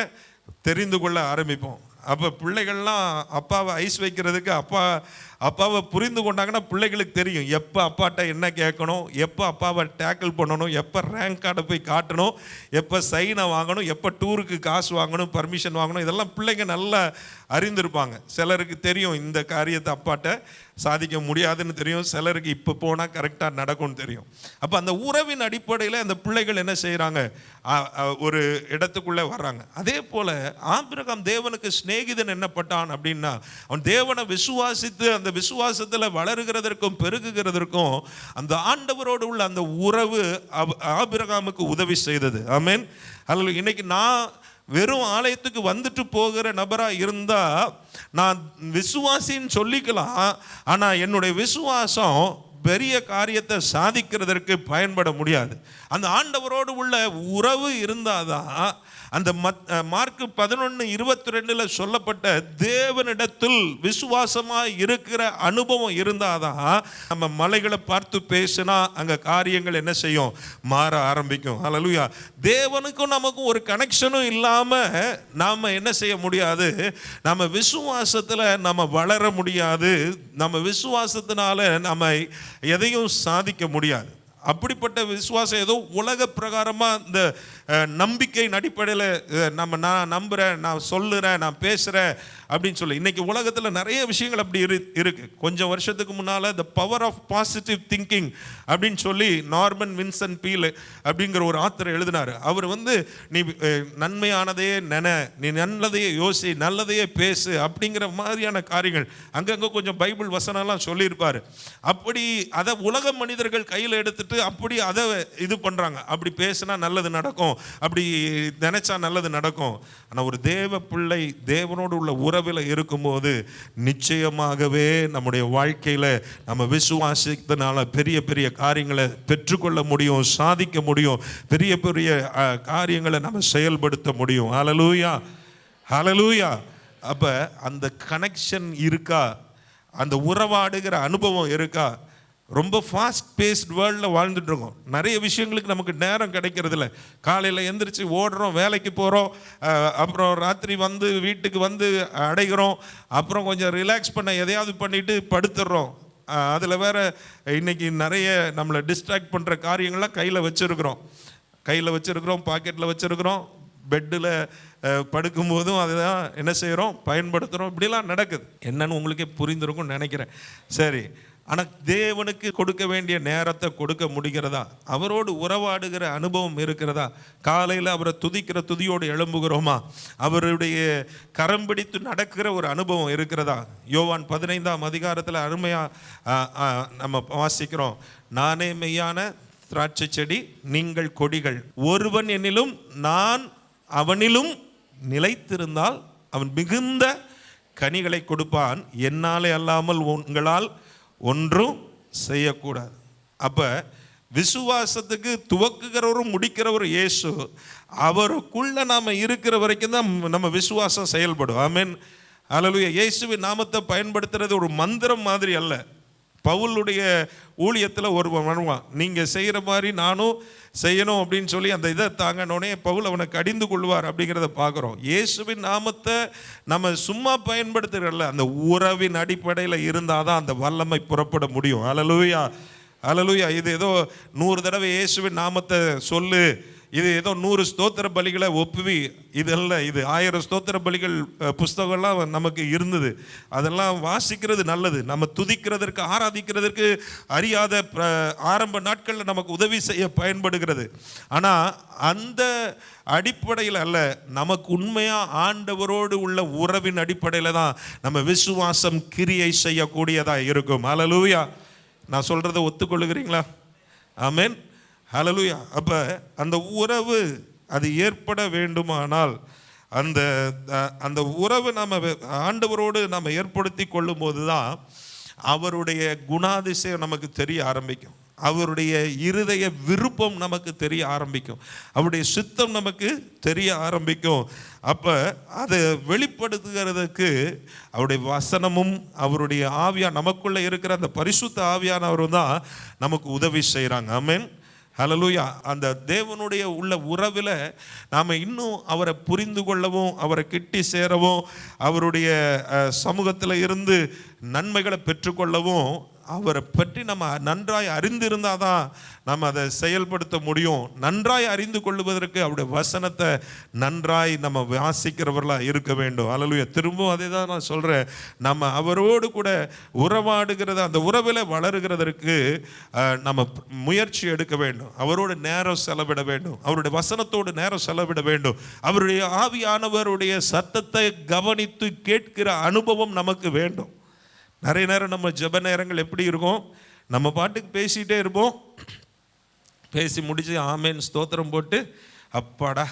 தெரிந்து கொள்ள ஆரம்பிப்போம். அப்போ பிள்ளைகள்லாம் அப்பாவை ஐஸ் வைக்கிறதுக்கு அப்பாவை புரிந்து கொண்டாங்கன்னா பிள்ளைகளுக்கு தெரியும் எப்போ அப்பாட்ட என்ன கேட்கணும், எப்போ அப்பாவை டேக்கிள் பண்ணணும், எப்போ ரேங்க் கார்டை போய் காட்டணும், எப்போ சைனை வாங்கணும், எப்போ டூருக்கு காசு வாங்கணும், பர்மிஷன் வாங்கணும். இதெல்லாம் பிள்ளைங்க நல்லா அறிந்திருப்பாங்க. சிலருக்கு தெரியும் இந்த காரியத்தை அப்பாட்ட சாதிக்க முடியாதுன்னு தெரியும், சிலருக்கு இப்போ போனால் கரெக்டாக நடக்கும்னு தெரியும். அப்போ அந்த உறவின் அடிப்படையில் அந்த பிள்ளைகள் என்ன செய்கிறாங்க, ஒரு இடத்துக்குள்ளே வர்றாங்க. அதே போல் ஆபிரகாம் தேவனுக்கு சிநேகிதன் என்னப்பட்டான் அப்படின்னா, அவன் தேவனை விசுவாசித்து அந்த விசுவாசத்தில் வளருகிறதற்கும் பெருகுகிறதற்கும் அந்த ஆண்டவரோடு உள்ள அந்த உறவு ஆபிரகாமுக்கு உதவி செய்தது. ஆமென். அல்ல இன்னைக்கு நான் வெறும் ஆலயத்துக்கு வந்துட்டு போகிற நபராக இருந்தால் நான் விசுவாசின்னு சொல்லிக்கலாம். ஆனால் என்னுடைய விசுவாசம் பெரிய காரியத்தை சாதிக்கிறதற்கு பயன்பட முடியாது. அந்த ஆண்டவரோடு உள்ள உறவு இருந்தாதான் அந்த மார்க் 11:22 சொல்லப்பட்ட தேவனிடத்தில் விசுவாசமாக இருக்கிற அனுபவம் இருந்தாதான் நம்ம மலைகளை பார்த்து பேசினா அங்கே காரியங்கள் என்ன செய்யும், மாற ஆரம்பிக்கும். ஹல்லேலூயா. தேவனுக்கும் நமக்கும் ஒரு கனெக்ஷனும் இல்லாமல் நாம் என்ன செய்ய முடியாது, நம்ம விசுவாசத்தில் நம்ம வளர முடியாது, நம்ம விசுவாசத்தினால நம்ம எதையும் சாதிக்க முடியாது. அப்படிப்பட்ட விசுவாசம் ஏதோ உலக பிரகாரமாக இந்த நம்பிக்கையின் அடிப்படையில் நான் நம்புகிறேன், நான் சொல்லுறேன், நான் பேசுகிறேன் அப்படின்னு சொல்லி. இன்றைக்கி உலகத்தில் நிறைய விஷயங்கள் அப்படி இருக்குது. கொஞ்சம் வருஷத்துக்கு முன்னால் the power of positive thinking அப்படின்னு சொல்லி நார்மன் வின்சென்ட் பீல் அப்படிங்கிற ஒரு ஆத்தர் எழுதினார். அவர் நீ நன்மையானதையே நீ நல்லதையே யோசி, நல்லதையே பேசு அப்படிங்கிற மாதிரியான காரியங்கள் அங்கங்கே கொஞ்சம் பைபிள் வசனம்லாம் சொல்லியிருப்பார். அப்படி அதை உலக மனிதர்கள் கையில் எடுத்துட்டு அப்படி அதை இது பண்ணுறாங்க. அப்படி பேசுனா நல்லது நடக்கும், அப்படி நினைச்சா நல்லது நடக்கும். ஆனால் ஒரு தேவ பிள்ளை தேவனோடு உள்ள உறவில் இருக்கும்போது நிச்சயமாகவே நம்முடைய வாழ்க்கையில் நம்ம விசுவாசத்தினால பெரிய பெரிய காரியங்களை பெற்றுக்கொள்ள முடியும், சாதிக்க முடியும், பெரிய பெரிய காரியங்களை நம்ம செயல்படுத்த முடியும். ஹல்லேலூயா, ஹல்லேலூயா. அப்போ அந்த கனெக்ஷன் இருக்கா, அந்த உறவாடுகிற அனுபவம் இருக்கா? ரொம்ப ஃபாஸ்ட் பேஸ்ட் வேர்ல்டில் வாழ்ந்துட்டு இருக்கோம். நிறைய விஷயங்களுக்கு நமக்கு நேரம் கிடைக்கிறதில்ல. காலையில் எந்திரிச்சு ஓடுறோம், வேலைக்கு போகிறோம், அப்புறம் ராத்திரி வீட்டுக்கு அடைகிறோம், அப்புறம் கொஞ்சம் ரிலாக்ஸ் பண்ண எதையாவது பண்ணிட்டு படுத்துடுறோம். அதில் வேற இன்னைக்கு நிறைய நம்மளை டிஸ்ட்ராக்ட் பண்ணுற காரியங்கள்லாம் கையில் வச்சுருக்கிறோம், பாக்கெட்டில் வச்சுருக்கிறோம், பெட்டில் படுக்கும்போதும் அதுதான் என்ன செய்கிறோம், பயன்படுத்துகிறோம். இப்படிலாம் நடக்குது. என்னன்னு உங்களுக்கே புரிந்திருக்கும்னு நினைக்கிறேன். சரி, ஆனால் தேவனுக்கு கொடுக்க வேண்டிய நேரத்தை கொடுக்க முடிகிறதா? அவரோடு உறவாடுகிற அனுபவம் இருக்கிறதா? காலையில் அவரை துதிக்கிற துதியோடு எழும்புகிறோமா? அவருடைய கரம் பிடித்து நடக்கிற ஒரு அனுபவம் இருக்கிறதா? யோவான் 15ஆம் அதிகாரத்தில் அருமையாக நம்ம வாசிக்கிறோம். நானே மெய்யான திராட்சை செடி, நீங்கள் கொடிகள். ஒருவன் என்னிலும் நான் அவனிலும் நிலைத்திருந்தால் அவன் மிகுந்த கனிகளை கொடுப்பான். என்னாலே அல்லாமல் உங்களால் ஒன்றும் செய்யக்கூடாது. அப்போ விசுவாசத்துக்கு துவக்குகிறவரும் முடிக்கிறவரும் இயேசு. அவருக்குள்ள நாம் இருக்கிற வரைக்கும் தான் நம்ம விசுவாசம் செயல்படும். ஆமென், ஹல்லேலூயா. இயேசுவின் நாமத்தை பயன்படுத்துறது ஒரு மந்திரம் மாதிரி அல்ல. பவுலுடைய ஊழியத்தில் ஒருவன் வருவான், நீங்கள் செய்கிற மாதிரி நானும் செய்யணும் அப்படின்னு சொல்லி அந்த இதை தாங்கினோடனே பவுல் அவனை கடிந்து கொள்வார் அப்படிங்கிறத பார்க்குறோம். இயேசுவின் நாமத்தை நம்ம சும்மா பயன்படுத்துகிறல்ல, அந்த உறவின் அடிப்படையில் இருந்தால் தான் அந்த வல்லமை புறப்பட முடியும். ஹல்லேலூயா, ஹல்லேலூயா. இது ஏதோ 100 தடவை இயேசுவின் நாமத்தை சொல்லு, இது ஏதோ 100 ஸ்தோத்திர பலிகளை ஒப்புவி, இதல்ல. இது 1000 ஸ்தோத்திர பலிகள் புஸ்தகம்லாம் நமக்கு இருந்தது. அதெல்லாம் வாசிக்கிறது நல்லது. நம்ம துதிக்கிறதற்கு, ஆராதிக்கிறதற்கு அறியாத ஆரம்ப நாட்களில் நமக்கு உதவி செய்ய பயன்படுகிறது. ஆனால் அந்த அடிப்படையில் அல்ல, நமக்கு உண்மையாக ஆண்டவரோடு உள்ள உறவின் அடிப்படையில் தான் நம்ம விசுவாசம் கிரியை செய்யக்கூடியதாக இருக்கும். ஹல்லேலூயா. நான் சொல்கிறத ஒத்துக்கொள்ளுகிறீங்களா? ஆமென், ஹல்லேலூயா. அப்போ அந்த உறவு அது ஏற்பட வேண்டுமானால் அந்த உறவு நம்ம ஆண்டவரோடு நம்ம ஏற்படுத்தி கொள்ளும்போது தான் அவருடைய குணாதிசயம் நமக்கு தெரிய ஆரம்பிக்கும், அவருடைய இருதய விருப்பம் நமக்கு தெரிய ஆரம்பிக்கும், அவருடைய சித்தம் நமக்கு தெரிய ஆரம்பிக்கும். அப்போ அதை வெளிப்படுத்துகிறதுக்கு அவருடைய வசனமும் அவருடைய ஆவியா நமக்குள்ளே இருக்கிற அந்த பரிசுத்த ஆவியானவரும் தான் நமக்கு உதவி செய்கிறாங்க. ஆமென், ஹல்லேலூயா. அந்த தேவனுடைய உள்ள உறவில் நாம் இன்னும் அவரை புரிந்து கொள்ளவும், அவரை கிட்டி சேரவும், அவருடைய சமூகத்தில் இருந்து நன்மைகளை பெற்றுக்கொள்ளவும், அவரை பற்றி நம்ம நன்றாய் அறிந்திருந்தால் தான் நம்ம அதை செயல்படுத்த முடியும். நன்றாய் அறிந்து கொள்வதற்கு அவருடைய வசனத்தை நன்றாய் நம்ம வாசிக்கிறவர்களாக இருக்க வேண்டும். ஹல்லேலூயா. திரும்பவும் அதே தான் நான் சொல்கிறேன். நம்ம அவரோடு கூட உறவாடுகிறது, அந்த உறவில் வளருகிறதற்கு நம்ம முயற்சி எடுக்க வேண்டும். அவரோடு நேரம் செலவிட வேண்டும், அவருடைய வசனத்தோடு நேரம் செலவிட வேண்டும். அவருடைய ஆவியானவருடைய சத்தத்தை கவனித்து கேட்கிற அனுபவம் நமக்கு வேண்டும். நிறைய நேரம் நம்ம ஜெப நேரங்கள் எப்படி இருக்கும், நம்ம பாட்டுக்கு பேசிகிட்டே இருப்போம், பேசி முடிச்சு ஆமேன் ஸ்தோத்திரம் போட்டு அப்பாடா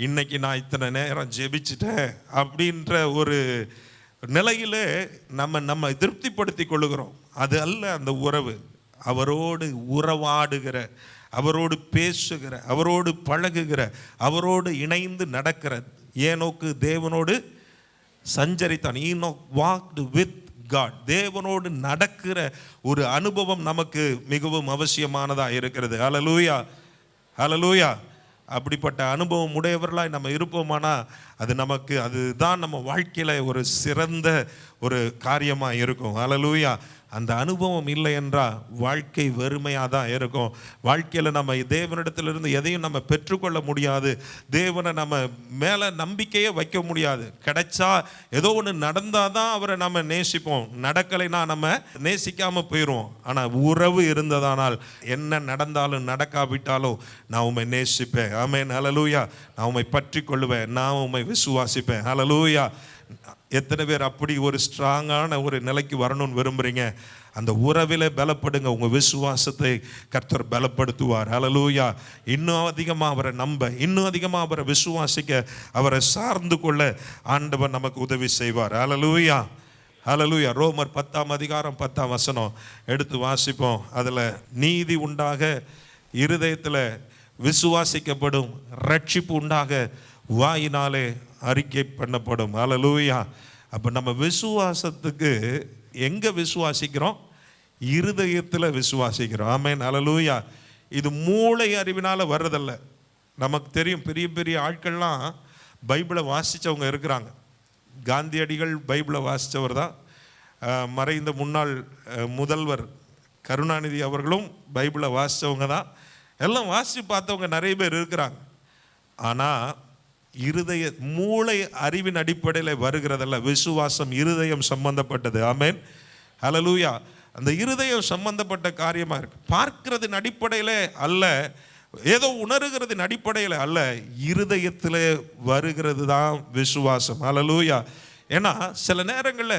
இன்னைக்கு நான் இத்தனை நேரம் ஜெபிச்சிட்டேன் அப்படின்ற ஒரு நிலையில் நம்ம திருப்திப்படுத்தி கொள்ளுகிறோம். அது அல்ல அந்த உறவு. அவரோடு உறவாடுகிற, அவரோடு பேசுகிற, அவரோடு பழகுகிற, அவரோடு இணைந்து நடக்கிற. ஏனோக்கு தேவனோடு சஞ்சரித்தான். Enoch walked with God. தேவனோடு நடக்கிற ஒரு அனுபவம் நமக்கு மிகவும் அவசியமானதாக இருக்கிறது. ஹல்லேலூயா, ஹல்லேலூயா. அப்படிப்பட்ட அனுபவம் உடையவர்களாய் நம்ம இருப்போமானா அதுதான் நம்ம வாழ்க்கையில் ஒரு சிறந்த ஒரு காரியமாக இருக்கும். ஹல்லேலூயா. அந்த அனுபவம் இல்லை என்றால் வாழ்க்கை வெறுமையாக தான் இருக்கும். வாழ்க்கையில் நம்ம தேவனிடத்திலிருந்து எதையும் நம்ம பெற்றுக்கொள்ள முடியாது. தேவனை நம்ம மேலே நம்பிக்கையே வைக்க முடியாது. கிடைச்சா ஏதோ ஒன்று நடந்தால் தான் அவரை நம்ம நேசிப்போம், நடக்கலைன்னா நம்ம நேசிக்காமல் போயிடுவோம். ஆனால் உறவு இருந்ததானால் என்ன நடந்தாலும் நடக்காவிட்டாலும் நான் உம்மை நேசிப்பேன். ஆமென், ஹல்லேலூயா. நான் உம்மை பற்றி கொள்ளுவேன், நான் உம்மை விசுவாசிப்பேன். ஹல்லேலூயா. எத்தனை பேர் அப்படி ஒரு ஸ்ட்ராங்கான ஒரு நிலைக்கு வரணும்னு விரும்புகிறீங்க? அந்த உறவில் பலப்படுங்க. உங்கள் விசுவாசத்தை கர்த்தர் பலப்படுத்துவார். ஹல்லேலூயா. இன்னும் அதிகமாக அவரை நம்ப, இன்னும் அதிகமாக அவரை விசுவாசிக்க, அவரை சார்ந்து கொள்ள ஆண்டவர் நமக்கு உதவி செய்வார். ஹல்லேலூயா, ஹல்லேலூயா. ரோமர் 10:10 எடுத்து வாசிப்போம். அதில் நீதி உண்டாக இருதயத்தில் விசுவாசிக்கப்படும், ரட்சிப்பு உண்டாக வாயினாலே அறிக்கை பண்ணப்படும். ஹல்லேலூயா. அப்போ நம்ம விசுவாசத்துக்கு எங்கே விசுவாசிக்கிறோம்? இருதயத்தில் விசுவாசிக்கிறோம். ஆமென், ஹல்லேலூயா. இது மூளை அறிவினால் வர்றதில்ல. நமக்கு தெரியும், பெரிய பெரிய ஆட்கள்லாம் பைபிளை வாசித்தவங்க இருக்கிறாங்க. காந்தியடிகள் பைபிளை வாசித்தவர் தான். மறைந்த முன்னாள் முதல்வர் கருணாநிதி அவர்களும் பைபிளை வாசித்தவங்க தான். எல்லாம் வாசித்து பார்த்தவங்க நிறைய பேர் இருக்கிறாங்க. ஆனால் இருதய மூளை அறிவின் அடிப்படையில் வருகிறதல்ல. விசுவாசம் இருதயம் சம்பந்தப்பட்டது. ஆமென், ஹல்லேலூயா. அந்த இருதயம் சம்பந்தப்பட்ட காரியமாக இருக்கு. பார்க்கிறதின் அடிப்படையில் அல்ல, ஏதோ உணர்கிறதின் அடிப்படையில் அல்ல, இருதயத்தில் வருகிறது தான் விசுவாசம். ஹல்லேலூயா. ஏன்னா சில நேரங்களில்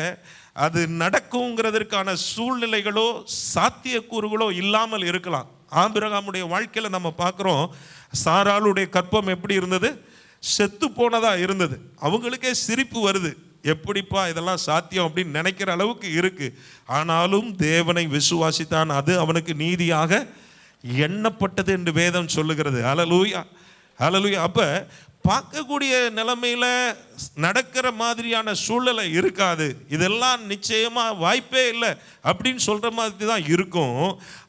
அது நடக்குங்கிறதற்கான சூழ்நிலைகளோ சாத்தியக்கூறுகளோ இல்லாமல் இருக்கலாம். ஆபிரகாமுடைய வாழ்க்கையில் நம்ம பார்க்குறோம், சாராளுடைய கற்பம் எப்படி இருந்தது? செத்து போனதா இருந்தது. அவங்களுக்கே சிரிப்பு வருது, எப்படிப்பா இதெல்லாம் சாத்தியம் அப்படின்னு நினைக்கிற அளவுக்கு இருக்கு. ஆனாலும் தேவனை விசுவாசித்தான், அது அவனுக்கு நீதியாக எண்ணப்பட்டது என்று வேதம் சொல்லுகிறது. ஹல்லேலூயா, ஹல்லேலூயா. அப்போ பார்க்கக்கூடிய நிலைமையில் நடக்கிற மாதிரியான சூழ்நிலை இருக்காது. இதெல்லாம் நிச்சயமாக வாய்ப்பே இல்லை அப்படின்னு சொல்கிற மாதிரி தான் இருக்கும்.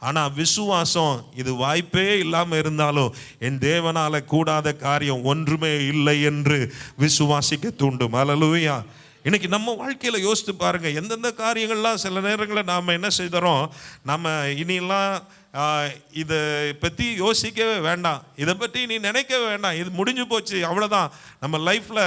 ஆனால் விசுவாசம், இது வாய்ப்பே இல்லாமல் இருந்தாலும் என் தேவனால் கூடாத காரியம் ஒன்றுமே இல்லை என்று விசுவாசிக்க தூண்டும். ஹல்லேலூயா. இன்னைக்கு நம்ம வாழ்க்கையில் யோசித்து பாருங்கள், எந்தெந்த காரியங்கள்லாம் சில நேரங்களில் நாம் என்ன செய்கிறோம், நம்ம இனியெல்லாம் இதை பற்றி யோசிக்கவே வேண்டாம், இதை பற்றி நீ நினைக்கவே வேண்டாம், இது முடிஞ்சு போச்சு, அவ்வளோதான், நம்ம லைஃப்பில்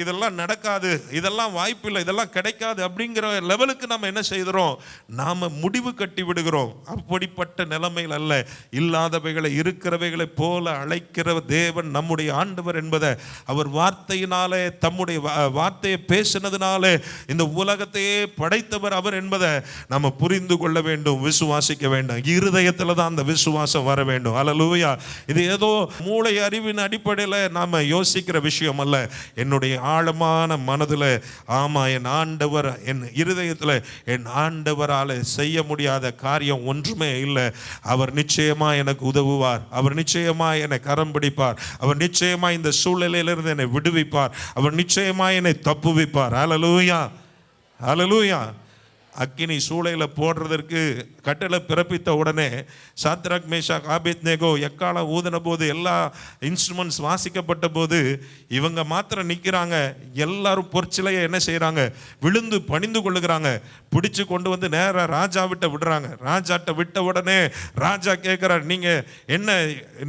இதெல்லாம் நடக்காது, இதெல்லாம் வாய்ப்பு இல்லை, இதெல்லாம் கிடைக்காது அப்படிங்கிற லெவலுக்கு நம்ம என்ன செய்கிறோம், நாம் முடிவு கட்டி விடுகிறோம். அப்படிப்பட்ட நிலைமையில் அல்ல, இல்லாதவைகளை இருக்கிறவைகளை போல அழைக்கிற தேவன் நம்முடைய ஆண்டவர் என்பதை அவர் வார்த்தையினாலே, தம்முடைய வார்த்தையை பேசினதுனாலே இந்த உலகத்தையே படைத்தவர் அவர் என்பதை நம்ம புரிந்து கொள்ள வேண்டும், விசுவாசிக்க வேண்டும். இருதயத்தில் தான் அந்த விசுவாசம் வர வேண்டும். ஹல்லேலூயா. இது ஏதோ மூளை அறிவின் அடிப்படையில் நாம் யோசிக்கிற விஷயம் அல்ல. என்னுடைய ஆழமான மனதில், ஆமாம், என் ஆண்டவர், என் இருதயத்தில் என் ஆண்டவரால் செய்ய முடியாத காரியம் ஒன்றுமே இல்லை. அவர் நிச்சயமாக எனக்கு உதவுவார், அவர் நிச்சயமாக என்னை கரம் பிடிப்பார், அவர் நிச்சயமாக இந்த சூழ்நிலையிலிருந்து என்னை விடுவிப்பார், அவர் நிச்சயமாக என்னை தப்புவிப்பார். ஹல்லேலூயா, ஹல்லேலூயா. அக்கினி சூளையில் போடுறதற்கு கட்டளை பிறப்பித்த உடனே சாத்ராக், மேஷாக், ஆபேத்நேகோ எக்காலம் ஊதின போது, எல்லா இன்ஸ்ட்ருமெண்ட்ஸ் வாசிக்கப்பட்ட போது இவங்க மாத்திரம் நிற்கிறாங்க. எல்லாரும் பொற்சிலையை என்ன செய்கிறாங்க, விழுந்து பணிந்து கொள்ளுகிறாங்க. பிடிச்சு கொண்டு வந்து நேராக ராஜாவிட்ட விடுறாங்க. ராஜாட்ட விட்ட உடனே ராஜா கேட்குறார், நீங்கள் என்ன,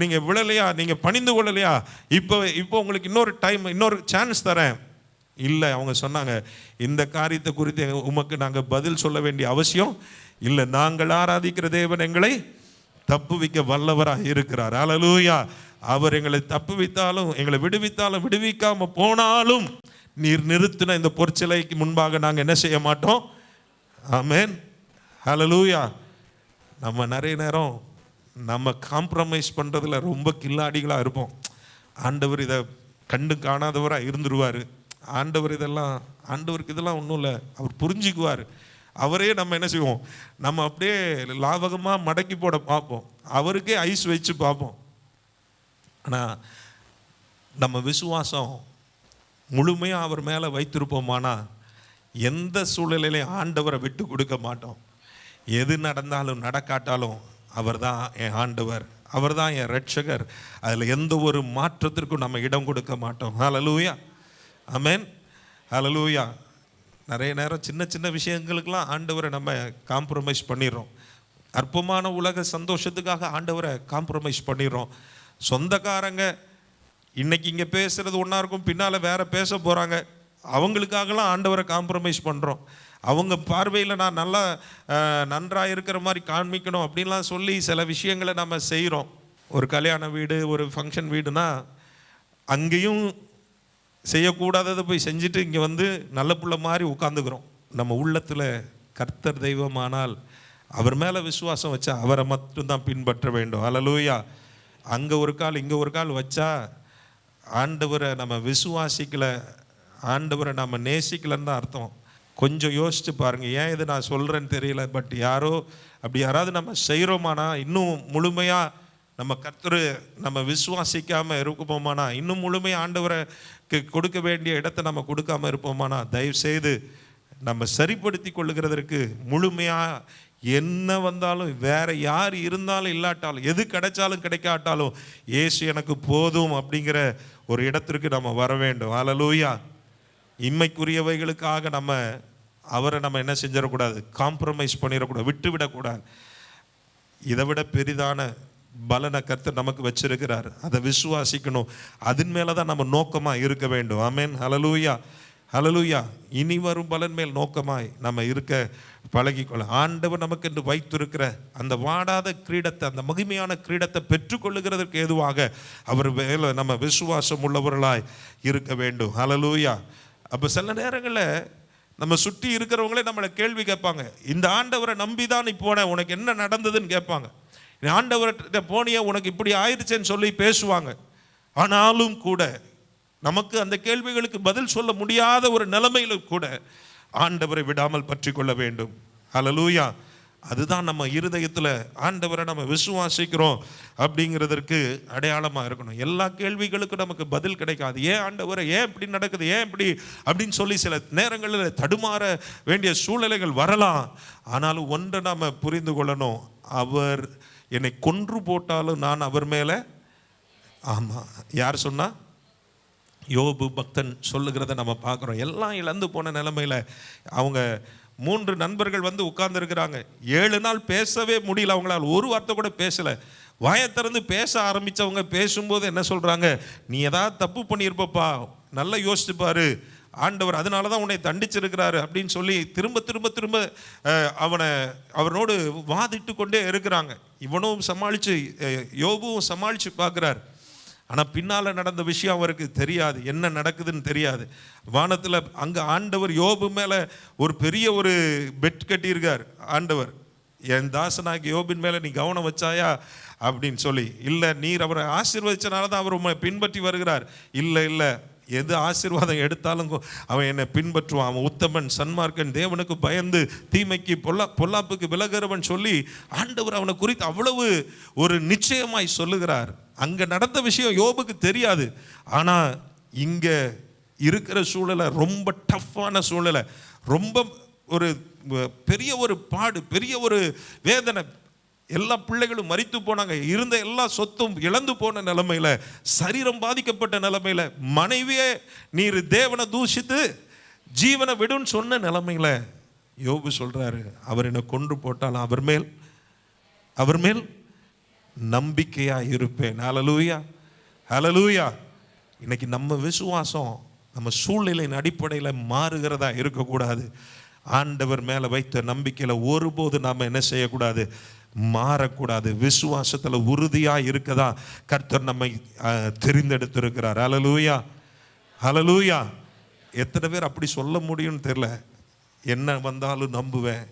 நீங்கள் விழலையா, நீங்கள் பணிந்து கொள்ளலையா, இப்போ உங்களுக்கு இன்னொரு டைம், இன்னொரு சான்ஸ் தரேன். இல்லை, அவங்க சொன்னாங்க, இந்த காரியத்தை குறித்து உமக்கு நாங்கள் பதில் சொல்ல வேண்டிய அவசியம் இல்லை, நாங்கள் ஆராதிக்கிற தேவன் எங்களை தப்புவிக்க வல்லவராக இருக்கிறார். ஹல்லேலூயா. அவர் எங்களை தப்புவித்தாலும், எங்களை விடுவித்தாலும், விடுவிக்காம போனாலும் நீர் நிறுத்தின இந்த பொற்சிலைக்கு முன்பாக நாங்கள் என்ன செய்ய மாட்டோம். ஆமென், ஹல்லேலூயா. நம்ம நிறைய நேரம் நம்ம காம்ப்ரமைஸ் பண்ணுறதுல ரொம்ப கில்லாடிகளாக இருப்போம். ஆண்டவர் இதை கண்டு காணாதவராக இருந்துருவார். ஆண்டவருக்கு இதெல்லாம் ஒன்றும் இல்லை, அவர் புரிஞ்சுக்குவார். அவரே நம்ம என்ன செய்வோம், நம்ம அப்படியே லாபகமாக மடக்கி போட பார்ப்போம், அவருக்கே ஐஸ் வச்சு பார்ப்போம். ஆனால் நம்ம விசுவாசம் முழுமையாக அவர் மேலே வைத்திருப்போமானா எந்த சூழ்நிலையிலையும் ஆண்டவரை விட்டு கொடுக்க மாட்டோம். எது நடந்தாலும் நடக்காட்டாலும் அவர் தான் என் ஆண்டவர், அவர் தான் என் ரட்சகர். அதில் எந்த ஒரு மாற்றத்திற்கும் நம்ம இடம் கொடுக்க மாட்டோம். ஹல்லேலூயா, ஆமென், ஹல்லேலூயா. நிறைய நேரம் சின்ன சின்ன விஷயங்களுக்கெல்லாம் ஆண்டவரை நம்ம காம்ப்ரமைஸ் பண்ணிடுறோம். அற்பமான உலக சந்தோஷத்துக்காக ஆண்டவரை காம்ப்ரமைஸ் பண்ணிடுறோம். சொந்தக்காரங்க இன்னைக்கு இங்கே பேசுகிறது ஒன்றா இருக்கும், பின்னால் வேற பேச போகிறாங்க, அவங்களுக்காகலாம் ஆண்டவரை காம்ப்ரமைஸ் பண்ணுறோம். அவங்க பார்வையில் நான் நல்லா நன்றாக இருக்கிற மாதிரி காண்பிக்கணும் அப்படின்லாம் சொல்லி சில விஷயங்களை நம்ம செய்கிறோம். ஒரு கல்யாண வீடு, ஒரு ஃபங்க்ஷன் வீடுனா அங்கேயும் செய்யக்கூடாததை போய் செஞ்சுட்டு இங்கே வந்து நல்ல புள்ள மாதிரி உட்காந்துக்கிறோம். நம்ம உள்ளத்தில் கர்த்தர் தெய்வமானால் அவர் மேலே விசுவாசம் வச்சா அவரை மட்டும்தான் பின்பற்ற வேண்டும். ஹல்லேலூயா. அங்கே ஒரு கால் இங்கே ஒரு கால் வச்சா ஆண்டவரை நம்ம விசுவாசிக்கலை, ஆண்டவரை நம்ம நேசிக்கலைன்னு தான் அர்த்தம். கொஞ்சம் யோசிச்சு பாருங்கள். ஏன் இது நான் சொல்கிறேன்னு தெரியல, பட் அப்படி யாராவது நம்ம செய்கிறோமானா, இன்னும் முழுமையாக நம்ம கர்த்தரை நம்ம விசுவாசிக்காமல் இருப்போமானா, இன்னும் முழுமையாக ஆண்டவருக்கு கொடுக்க வேண்டிய இடத்தை நம்ம கொடுக்காமல் இருப்போமானா, தயவுசெய்து நம்ம சரிப்படுத்தி கொள்ளுகிறதற்கு முழுமையாக என்ன வந்தாலும், வேற யார் இருந்தாலும் இல்லாட்டாலும், எது கிடைச்சாலும் கிடைக்காட்டாலும் இயேசு எனக்கு போதும் அப்படிங்கிற ஒரு இடத்திற்கு நம்ம வர வேண்டும். ஹல்லேலூயா. இம்மைக்குரியவைகளுக்காக அவரை நம்ம என்ன செஞ்சிடக்கூடாது, காம்ப்ரமைஸ் பண்ணிடக்கூடாது, விட்டு விடக்கூடாது. இதை விட பெரிதான பலனை கர்த்தர் நமக்கு வச்சிருக்கிறார். அதை விசுவாசிக்கணும். அதன் மேலே தான் நம்ம நோக்கமாக இருக்க வேண்டும். ஆமென். ஹல்லேலூயா. ஹல்லேலூயா. இனி வரும் பலன் மேல் நோக்கமாய் நம்ம இருக்க பழகிக்கொள்ள ஆண்டவர் நமக்கு என்று வைத்திருக்கிற அந்த வாடாத கிரீடத்தை, அந்த மகிமையான கிரீடத்தை பெற்றுக்கொள்ளுகிறதற்கு ஏதுவாக அவர் மேலே நம்ம விசுவாசம் உள்ளவர்களாய் இருக்க வேண்டும். ஹல்லேலூயா. அப்போ சில நேரங்களில் நம்ம சுற்றி இருக்கிறவங்களே நம்மளை கேள்வி கேட்பாங்க. இந்த ஆண்டவரை நம்பி தான் நீ போன, உனக்கு என்ன நடந்ததுன்னு கேட்பாங்க. ஆண்டவர்கிட்ட போனியா, உனக்கு இப்படி ஆயிடுச்சேன்னு சொல்லி பேசுவாங்க. ஆனாலும் கூட நமக்கு அந்த கேள்விகளுக்கு பதில் சொல்ல முடியாத ஒரு நிலைமையிலும் கூட ஆண்டவரை விடாமல் பற்றி கொள்ள வேண்டும். ஹல்லேலூயா. அதுதான் நம்ம இருதயத்தில் ஆண்டவரை நம்ம விசுவாசிக்கிறோம் அப்படிங்கிறதற்கு அடையாளமாக இருக்கணும். எல்லா கேள்விகளுக்கும் நமக்கு பதில் கிடைக்காது. ஏன் ஆண்டவரை, ஏன் இப்படி நடக்குது, ஏன் இப்படி அப்படின்னு சொல்லி சில நேரங்களில் தடுமாற வேண்டிய சூழ்நிலைகள் வரலாம். ஆனாலும் ஒன்றை நாம் புரிந்து கொள்ளணும், அவர் என்னை கொன்று போட்டாலும் நான் அவர் மேலே, ஆமாம், யார் சொன்னா? யோபு பக்தன் சொல்லுகிறத நம்ம பார்க்குறோம். எல்லாம் இழந்து போன நிலைமையில் அவங்க 3 நண்பர்கள் வந்து உட்கார்ந்துருக்கிறாங்க. 7 நாள் பேசவே முடியல, அவங்களால் ஒரு வார்த்தை கூட பேசலை. வாயை திறந்து பேச ஆரம்பித்தவங்க பேசும்போது என்ன சொல்கிறாங்க, நீ ஏதாவது தப்பு பண்ணியிருப்பப்பா, நல்லா யோசிச்சு பாரு, ஆண்டவர் அதனால தான் உன்னை தண்டிச்சிருக்கிறாரு அப்படின்னு சொல்லி திரும்ப திரும்ப திரும்ப அவனோடு வாதிட்டு கொண்டே இருக்கிறாங்க. இவனும் சமாளித்து, யோபுவும் சமாளித்து பார்க்குறாரு. ஆனால் பின்னால் நடந்த விஷயம் அவருக்கு தெரியாது, என்ன நடக்குதுன்னு தெரியாது. வானத்தில் அங்கே ஆண்டவர் யோபு மேலே ஒரு பெரிய ஒரு பெட் கட்டியிருக்கார். ஆண்டவர், என் தாசனாகி யோபின் மேலே நீ கவனம் வச்சாயா அப்படின்னு சொல்லி. இல்லை, நீர் அவரை ஆசீர்வதிச்சனால தான் அவர் உண்மை பின்பற்றி வருகிறார். இல்லை, எது ஆசீர்வாதம் எடுத்தாலும் அவன் என்னை பின்பற்றுவான், அவன் உத்தமன், சன்மார்க்கன், தேவனுக்கு பயந்து தீமைக்கு பொல்லாப்புக்கு விலகிறவன் சொல்லி ஆண்டவர் அவனை குறித்து அவ்வளவு ஒரு நிச்சயமாய் சொல்லுகிறார். அங்கே நடந்த விஷயம் யோபுக்கு தெரியாது. ஆனால் இங்கே இருக்கிற சூழலை ரொம்ப டஃப்பான சூழலை, ரொம்ப ஒரு பெரிய ஒரு பாடு, பெரிய ஒரு வேதனை. எல்லா பிள்ளைகளும் மரித்து போனாங்க, இருந்த எல்லா சொத்தும் இழந்து போன நிலைமையில, சரீரம் பாதிக்கப்பட்ட நிலைமையில, மனைவியே நீர் தேவனை தூஷித்து ஜீவனை விடுன்னு சொன்ன நிலைமையில யோபு சொல்றாரு, அவர் என்னை கொன்று போட்டாலும் அவர் மேல் நம்பிக்கையா இருப்பேன். ஹல்லேலூயா. ஹல்லேலூயா. இன்னைக்கு நம்ம விசுவாசம் நம்ம சூழ்நிலையின் அடிப்படையில் மாறுகிறதா இருக்கக்கூடாது. ஆண்டவர் மேலே வைத்த நம்பிக்கையில் ஒருபோது நாம் என்ன செய்யக்கூடாது, மாறக்கூடாது. விசுவாசத்தில் உறுதியாக இருக்கதா கர்த்தர் நம்மை தெரிந்தெடுத்திருக்கிறார். ஹல்லேலூயா. ஹல்லேலூயா. எத்தனை பேர் அப்படி சொல்ல முடியும்னு தெரியல. என்ன வந்தாலும் நம்புவேன்,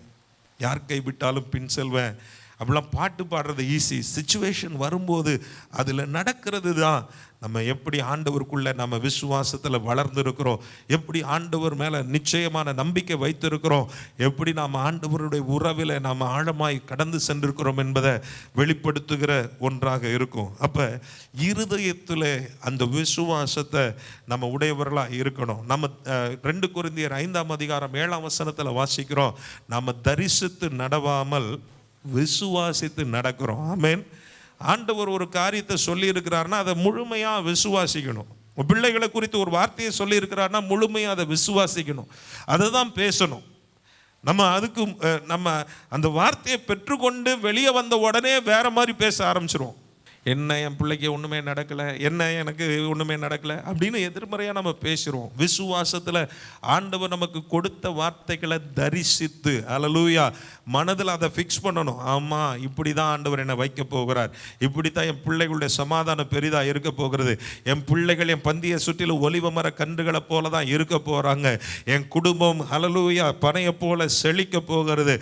யார் கைவிட்டாலும் பின் செல்வேன் அப்படிலாம் பாட்டு பாடுறது ஈஸி. சிச்சுவேஷன் வரும்போது அதில் நடக்கிறது தான் நம்ம எப்படி ஆண்டவருக்குள்ளே நம்ம விசுவாசத்தில் வளர்ந்துருக்கிறோம், எப்படி ஆண்டவர் மேலே நிச்சயமான நம்பிக்கை வைத்திருக்கிறோம், எப்படி நாம் ஆண்டவருடைய உறவில் நாம் ஆழமாய் கடந்து சென்றிருக்கிறோம் என்பதை வெளிப்படுத்துகிற ஒன்றாக இருக்கும். அப்போ இருதயத்தில் அந்த விசுவாசத்தை நம்ம உடையவர்களாக இருக்கணும். நம்ம 2 கொரிந்தியர் 5ஆம் அதிகாரம் 7ஆம் வசனத்தில் வாசிக்கிறோம், நம்ம தரிசித்து நடவாமல் விசுவாசித்து நடக்கிறோம். ஆமென். ஆண்டவர் ஒரு காரியத்தை சொல்லி இருக்கிறாருன்னா அதை முழுமையாக விசுவாசிக்கணும். உன் பிள்ளைகளை குறித்து ஒரு வார்த்தையை சொல்லி இருக்கிறார்னா முழுமையாக அதை விசுவாசிக்கணும், அதை தான் பேசணும். நம்ம அந்த வார்த்தையை பெற்றுக்கொண்டு வெளியே வந்த உடனே வேற மாதிரி பேச ஆரம்பிச்சிருவோம். என்ன என் பிள்ளைக்கு ஒன்றுமே நடக்கலை, என்ன எனக்கு ஒன்றுமே நடக்கலை அப்படின்னு எதிர்மறையாக நம்ம பேசுகிறோம். விசுவாசத்தில் ஆண்டவர் நமக்கு கொடுத்த வார்த்தைகளை தரிசித்து, அல்லேலூயா, மனதில் அதை ஃபிக்ஸ் பண்ணணும். ஆமாம், இப்படி தான் ஆண்டவர் என்னை வைக்க போகிறார், இப்படி தான் என் பிள்ளைகளுடைய சமாதானம் பெரிதாக இருக்க போகிறது, என் பிள்ளைகள் என் பந்தியை சுற்றிலும் ஒலிவ மர கன்றுகளை போல தான் இருக்க போகிறாங்க, என் குடும்பம் அல்லேலூயா பனையை போல செழிக்க போகிறது,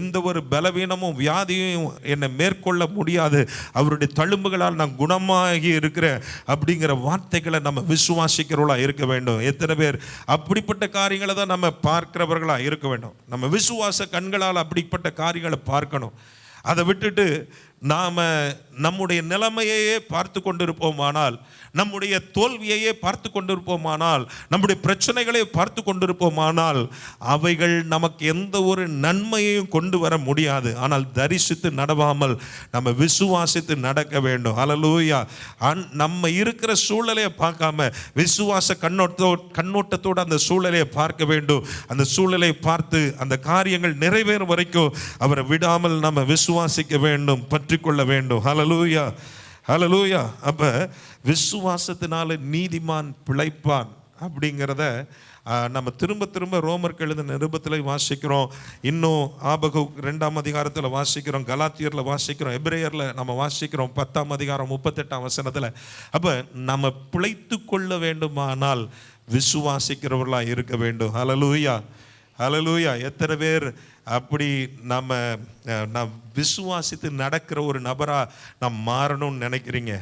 எந்த ஒரு பலவீனமும் வியாதியும் என்னை மேற்கொள்ள முடியாது, அவருடைய தழும்புகளால் நான் குணமாகி இருக்கிறேன் அப்படிங்கிற வார்த்தைகளை நம்ம விசுவாசிக்கிறவர்களா இருக்க வேண்டும். எத்தனை பேர் அப்படிப்பட்ட காரியங்களை தான் நம்ம பார்க்கிறவர்களா இருக்க வேண்டும். நம்ம விசுவாச கண்களால் அப்படிப்பட்ட காரியங்களை பார்க்கணும். அதை விட்டுட்டு நாம் நம்முடைய நிலைமையையே பார்த்து கொண்டிருப்போமானால், நம்முடைய தோல்வியையே பார்த்து கொண்டிருப்போமானால், நம்முடைய பிரச்சனைகளை பார்த்து கொண்டிருப்போமானால், அவைகள் நமக்கு எந்த ஒரு நன்மையையும் கொண்டு வர முடியாது. ஆனால் தரிசித்து நடவாமல் நம்ம விசுவாசித்து நடக்க வேண்டும். அல்லேலூயா. நம்ம இருக்கிற சூழலையை பார்க்காம விசுவாச கண்ணோட்டத்தோடு அந்த சூழலையை பார்க்க வேண்டும். அந்த சூழலை பார்த்து அந்த காரியங்கள் நிறைவேறும் வரைக்கும் அவரை விடாமல் நம்ம விசுவாசிக்க வேண்டும், பற்றிக்கொள்ள வேண்டும். ஹல்லேலூயா, ஹல்லேலூயா. அப்ப விசுவாசத்தினால நீதிமான் பிழைப்பான் அப்படிங்கிறத நம்ம திரும்ப திரும்ப ரோமருக்கு எழுதின நிருபத்தில் வாசிக்கிறோம். இன்னும் ஆபகுக் 2ஆம் அதிகாரத்தில் வாசிக்கிறோம், கலாத்தியரில் வாசிக்கிறோம், எபிரேயரில் நம்ம வாசிக்கிறோம் 10ஆம் அதிகாரம் 38ஆம் வசனத்தில். அப்போ நம்ம பிழைத்து கொள்ள வேண்டுமானால் விசுவாசிக்கிறவர்களாக இருக்க வேண்டும். ஹல்லேலூயா, ஹல்லேலூயா. எத்தனை பேர் அப்படி நம்ம விசுவாசித்து நடக்கிற ஒரு நபராக நாம் மாறணும்னு நினைக்கிறீங்க?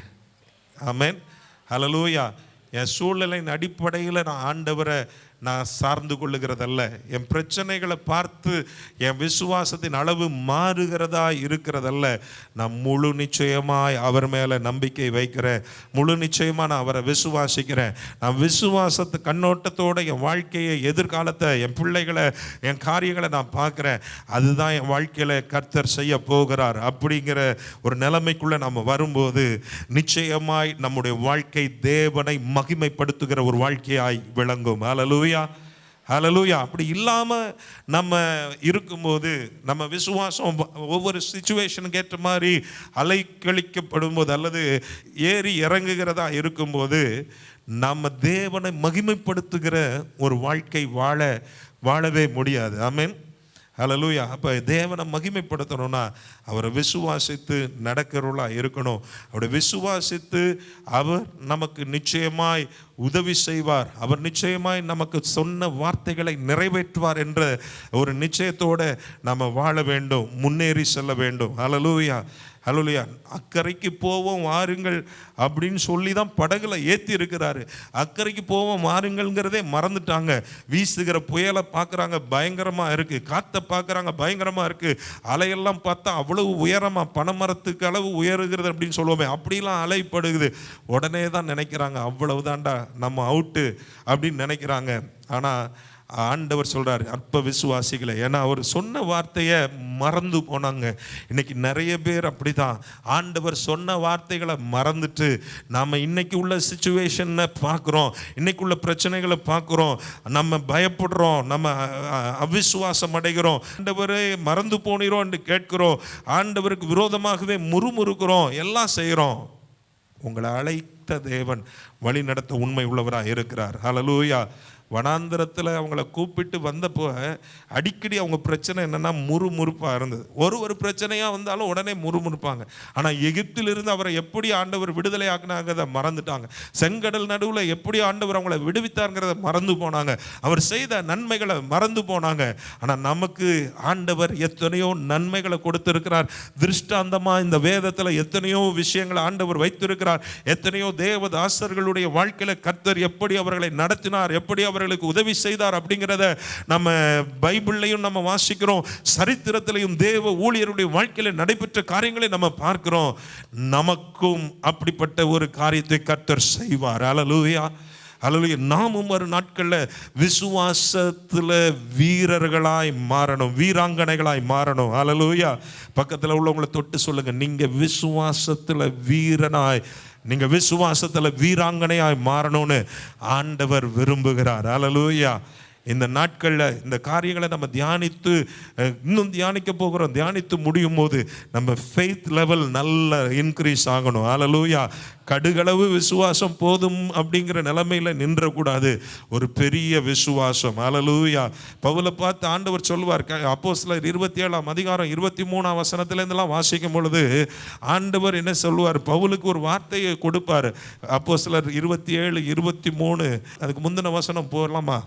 ஆமென், ஹல்லேலூயா. என் சூழ்நிலையின் அடிப்படையில் நான் ஆண்டவரை நான் சார்ந்து கொள்ளுகிறதல்ல, என் பிரச்சனைகளை பார்த்து என் விசுவாசத்தின் அளவு மாறுகிறதா இருக்கிறதல்ல, நான் முழு நிச்சயமாய் அவர் மேலே நம்பிக்கை வைக்கிறேன், முழு நிச்சயமாக நான் அவரை விசுவாசிக்கிறேன். நான் விசுவாசத்து கண்ணோட்டத்தோடு என் வாழ்க்கையை, எதிர்காலத்தை, என் பிள்ளைகளை, என் காரியங்களை நான் பார்க்குறேன். அதுதான் என் வாழ்க்கையில் கர்த்தர் செய்ய போகிறார் அப்படிங்கிற ஒரு நிலைமைக்குள்ளே நம்ம வரும்போது நிச்சயமாய் நம்முடைய வாழ்க்கை தேவனை மகிமைப்படுத்துகிற ஒரு வாழ்க்கையாய் விளங்கும். அல்லேலூயா, ஹல்லேலூயா. அப்படி இல்லாமல் நம்ம இருக்கும்போது, நம்ம விசுவாசம் ஒவ்வொரு சிச்சுவேஷனுக்கு ஏற்ற மாதிரி அலைக்கழிக்கப்படும் போது அல்லது ஏறி இறங்குகிறதா இருக்கும்போது நம்ம தேவனை மகிமைப்படுத்துகிற ஒரு வாழ்க்கை வாழவே முடியாது. ஆமென், ஹல்லேலூயா. அப்போ தேவனை மகிமைப்படுத்தணும்னா அவரை விசுவாசித்து நடக்கிறவர்களாக இருக்கணும். அவரை விசுவாசித்து அவர் நமக்கு நிச்சயமாய் உதவி செய்வார், அவர் நிச்சயமாய் நமக்கு சொன்ன வார்த்தைகளை நிறைவேற்றுவார் என்ற ஒரு நிச்சயத்தோடு நம்ம வாழ வேண்டும், முன்னேறி செல்ல வேண்டும். ஹல்லேலூயா, ஹல்லேலூயா. அக்கறைக்கு போவோம் வாருங்கள் அப்படின்னு சொல்லி தான் படகுல ஏற்றி இருக்கிறாரு. அக்கறைக்கு போவோம் வாருங்கள்ங்கிறதே மறந்துட்டாங்க. வீசுகிற புயலை பார்க்குறாங்க, பயங்கரமாக இருக்குது. காற்றை பார்க்குறாங்க, பயங்கரமாக இருக்குது. அலையெல்லாம் பார்த்தா அவ்வளவு உயரமாக, பனைமரத்துக்கு அளவு உயருகிறது அப்படின்னு சொல்லுவோமே, அப்படிலாம் அலைப்படுகுது. உடனே தான் நினைக்கிறாங்க அவ்வளவு தாண்டா, நம்ம அவுட்டு அப்படின்னு நினைக்கிறாங்க. ஆனால் ஆண்டவர் சொல்கிறார், அற்ப விசுவாசிகளை. ஏன்னா அவர் சொன்ன வார்த்தையை மறந்து போனாங்க. இன்னைக்கு நிறைய பேர் அப்படி தான் ஆண்டவர் சொன்ன வார்த்தைகளை மறந்துட்டு நாம் இன்னைக்கு உள்ள சிச்சுவேஷனை பார்க்குறோம், இன்னைக்கு உள்ள பிரச்சனைகளை பார்க்குறோம், நம்ம பயப்படுறோம், நம்ம அவிசுவாசம் அடைகிறோம், ஆண்டவரை மறந்து போனிறோம் என்று கேட்கிறோம், ஆண்டவருக்கு விரோதமாகவே முறுமுறுக்கிறோம், எல்லாம் செய்கிறோம். உங்களை அழைத்த தேவன் வழி நடத்த உண்மை உள்ளவராக இருக்கிறார். ஹல்லேலூயா. வனாந்திரத்தில் அவங்கள கூப்பிட்டு வந்தப்போ அடிக்கடி அவங்க பிரச்சனை என்னென்னா முறுமுறுப்பாக இருந்தது. ஒரு பிரச்சனையாக வந்தாலும் உடனே முறுமுறுப்பாங்க. ஆனால் எகிப்திலிருந்து அவரை எப்படி ஆண்டவர் விடுதலை ஆக்கினாங்கிறத மறந்துட்டாங்க. செங்கடல் நடுவில் எப்படி ஆண்டவர் அவங்கள விடுவித்தாருங்கிறத மறந்து போனாங்க. அவர் செய்த நன்மைகளை மறந்து போனாங்க. ஆனால் நமக்கு ஆண்டவர் எத்தனையோ நன்மைகளை கொடுத்திருக்கிறார். திருஷ்டாந்தமாக இந்த வேதத்தில் எத்தனையோ விஷயங்களை ஆண்டவர் வைத்திருக்கிறார். எத்தனையோ தேவதாசர்களுடைய வாழ்க்கையில் கர்த்தர் எப்படி அவர்களை நடத்தினார், எப்படி அவர்களுக்கு உதவி செய்தார் அப்படிங்கிறத நம்ம பைபிள்லையும் நம்ம வாசிக்கிறோம். சரித்திரத்திலையும் தேவ ஊழியருடைய வாழ்க்கையில் நடைபெற்ற காரியங்களை நம்ம பார்க்கிறோம். நமக்கும் அப்படிப்பட்ட ஒரு காரியத்தை கர்த்தர் செய்வார். அல்லேலூயா, அல்லேலூயா. நாமும் ஒரு நாட்களில் விசுவாசத்தில் வீரர்களாய் மாறணும், வீராங்கனைகளாய் மாறணும். அல்லேலூயா. பக்கத்தில் உள்ளவங்களை தொட்டு சொல்லுங்க, நீங்கள் விசுவாசத்தில் வீரனாய் நீங்க விசுவாசத்துல வீராங்கனையாய் மாறணும்னு ஆண்டவர் விரும்புகிறார். ஹல்லேலூயா. இந்த நாட்களில் இந்த காரியங்களை நம்ம தியானித்து இன்னும் தியானிக்க போகிறோம். தியானித்து முடியும் போது நம்ம ஃபெய்த் லெவல் நல்ல இன்க்ரீஸ் ஆகணும். ஹல்லேலூயா. கடுகளவு விசுவாசம் போதும் அப்படிங்கிற நிலைமையில் நின்றக்கூடாது. ஒரு பெரிய விசுவாசம். ஹல்லேலூயா. பவுலை பார்த்து ஆண்டவர் சொல்வார், அப்போஸ்தலர் 27ஆம் அதிகாரம் 23ஆம் வசனத்திலேருந்துலாம் வாசிக்கும் பொழுது ஆண்டவர் என்ன சொல்லுவார், பவுலுக்கு ஒரு வார்த்தையை கொடுப்பார். அப்போஸ்தலர் 27, 23 அதுக்கு முந்தின வசனம் போகலாமா?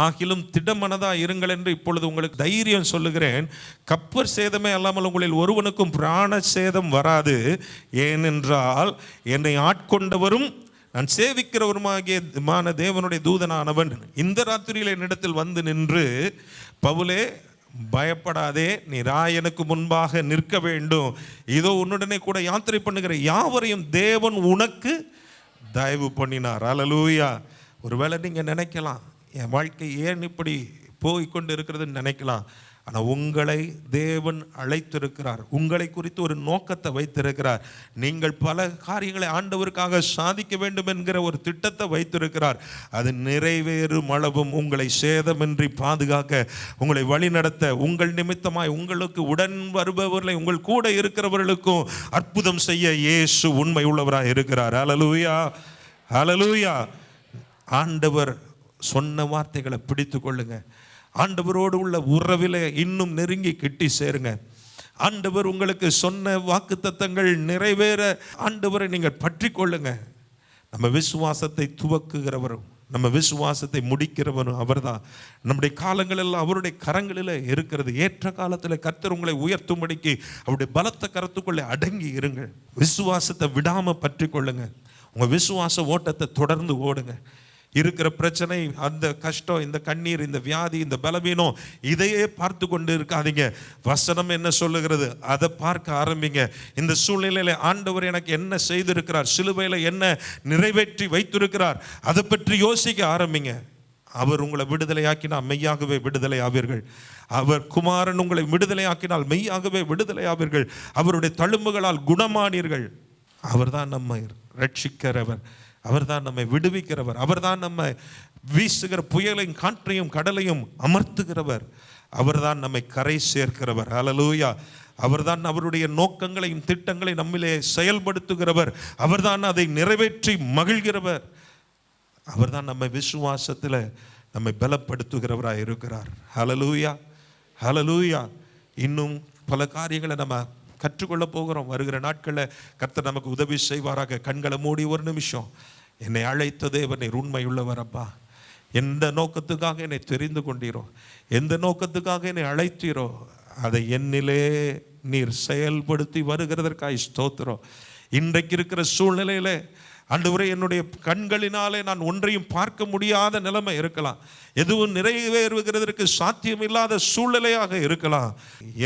ஆகிலும் திடமனதா இருங்கள் என்று இப்பொழுது உங்களுக்கு தைரியம் சொல்லுகிறேன். கப்பர் சேதமே அல்லாமல் உங்களில் ஒருவனுக்கும் பிராண சேதம் வராது. ஏனென்றால் என்னை ஆட்கொண்டவரும் நான் சேவிக்கிறவருமாகிய தேவனுடைய தூதனானவன் இந்த ராத்திரியில் என்னிடத்தில் வந்து நின்று, பவுலே பயப்படாதே, நீ ராயனுக்கு முன்பாக நிற்க வேண்டும். இதோ உன்னுடனே கூட யாத்திரை பண்ணுகிற யாவரையும் தேவன் உனக்கு தயவு பண்ணினார். ஹல்லேலூயா. ஒருவேளை நீங்கள் நினைக்கலாம், என் வாழ்க்கை ஏன் இப்படி போய்கொண்டு இருக்கிறதுன்னு நினைக்கலாம். ஆனால் உங்களை தேவன் அழைத்திருக்கிறார். உங்களை குறித்து ஒரு நோக்கத்தை வைத்திருக்கிறார். நீங்கள் பல காரியங்களை ஆண்டவருக்காக சாதிக்க வேண்டும் என்கிற ஒரு திட்டத்தை வைத்திருக்கிறார். அது நிறைவேறும் அளவும் உங்களை சேதமின்றி பாதுகாக்க, உங்களை வழிநடத்த, உங்கள் நிமித்தமாய் உங்களுக்கு உடன் வருபவர்களை, உங்கள் கூட இருக்கிறவர்களுக்கும் அற்புதம் செய்ய இயேசு உண்மை உள்ளவராக இருக்கிறார். ஹல்லேலூயா. ஹல்லேலூயா. ஆண்டவர் சொன்ன வார்த்தைகளை பிடித்து கொள்ளுங்க. ஆண்டவரோடு உள்ள உறவில் இன்னும் நெருங்கி கிட்டி சேருங்க. ஆண்டவர் உங்களுக்கு சொன்ன வாக்குத்தத்தங்கள் நிறைவேற ஆண்டவரை நீங்கள் பற்றி கொள்ளுங்க. நம்ம விசுவாசத்தை துவக்குகிறவரும் நம்ம விசுவாசத்தை முடிக்கிறவரும் அவர்தான். நம்முடைய காலங்கள் எல்லாம் அவருடைய கரங்களில் இருக்கிறது. ஏற்ற காலத்தில் கர்த்தர் உங்களை உயர்த்தும்படிக்கு அவருடைய பலத்த கரத்துக்குள்ளே அடங்கி இருங்கள். விசுவாசத்தை விடாமல் பற்றி கொள்ளுங்க. உங்கள் விசுவாச ஓட்டத்தை தொடர்ந்து ஓடுங்க. இருக்கிற பிரச்சனை, அந்த கஷ்டம், இந்த கண்ணீர், இந்த வியாதி, இந்த பலவீனம், இதையே பார்த்து கொண்டு இருக்காதீங்க. வசனம் என்ன சொல்லுகிறது அதை பார்க்க ஆரம்பிங்க. இந்த சூழ்நிலையில் ஆண்டவர் எனக்கு என்ன செய்திருக்கிறார், சிலுவையில் என்ன நிறைவேற்றி வைத்திருக்கிறார், அதை பற்றி யோசிக்க ஆரம்பிங்க. அவர் உங்களை விடுதலையாக்கினால் மெய்யாகவே விடுதலை ஆவீர்கள். அவர் குமாரன் உங்களை விடுதலையாக்கினால் மெய்யாகவே விடுதலை ஆவீர்கள். அவருடைய தழும்புகளால் குணமானீர்கள். அவர்தான் நம்மை ரட்சிக்கிறவர். அவர்தான் நம்மை விடுவிக்கிறவர். அவர்தான் நம்மை வீசுகிற புயலையும் காற்றையும் கடலையும் அமர்த்துகிறவர். அவர்தான் நம்மை கரை சேர்க்கிறவர். ஹல்லேலூயா. அவர்தான் அவருடைய நோக்கங்களையும் திட்டங்களையும் நம்மிலே செயல்படுத்துகிறவர். அவர்தான் அதை நிறைவேற்றி மகிழ்கிறவர். அவர்தான் நம்மை விசுவாசத்தில் நம்மை பலப்படுத்துகிறவராக இருக்கிறார். ஹல்லேலூயா. ஹல்லேலூயா. இன்னும் பல காரியங்களை நம்ம கற்றுக்கொள்ள போகிறோம். வருகிற நாட்களில் கர்த்தர் நமக்கு உதவி செய்வாராக. கண்களை மூடி ஒரு நிமிஷம், என்னை அழைத்த தேவன் நீர் உண்மை உள்ளவர் அப்பா. எந்த நோக்கத்துக்காக என்னை தெரிந்து கொண்டீரோ, எந்த நோக்கத்துக்காக என்னை அழைத்தீரோ, அதை என்னிலே நீர் செயல்படுத்தி வருகிறதற்காக ஸ்தோத்திரம். இன்றைக்கு இருக்கிற சூழ்நிலையில் ஆண்டவரே, என்னுடைய கண்களினாலே நான் ஒன்றையும் பார்க்க முடியாத நிலைமை இருக்கலாம், எதுவும் நிறைவேறுகிறதற்கு சாத்தியம் இல்லாத சூழ்நிலையாக இருக்கலாம்.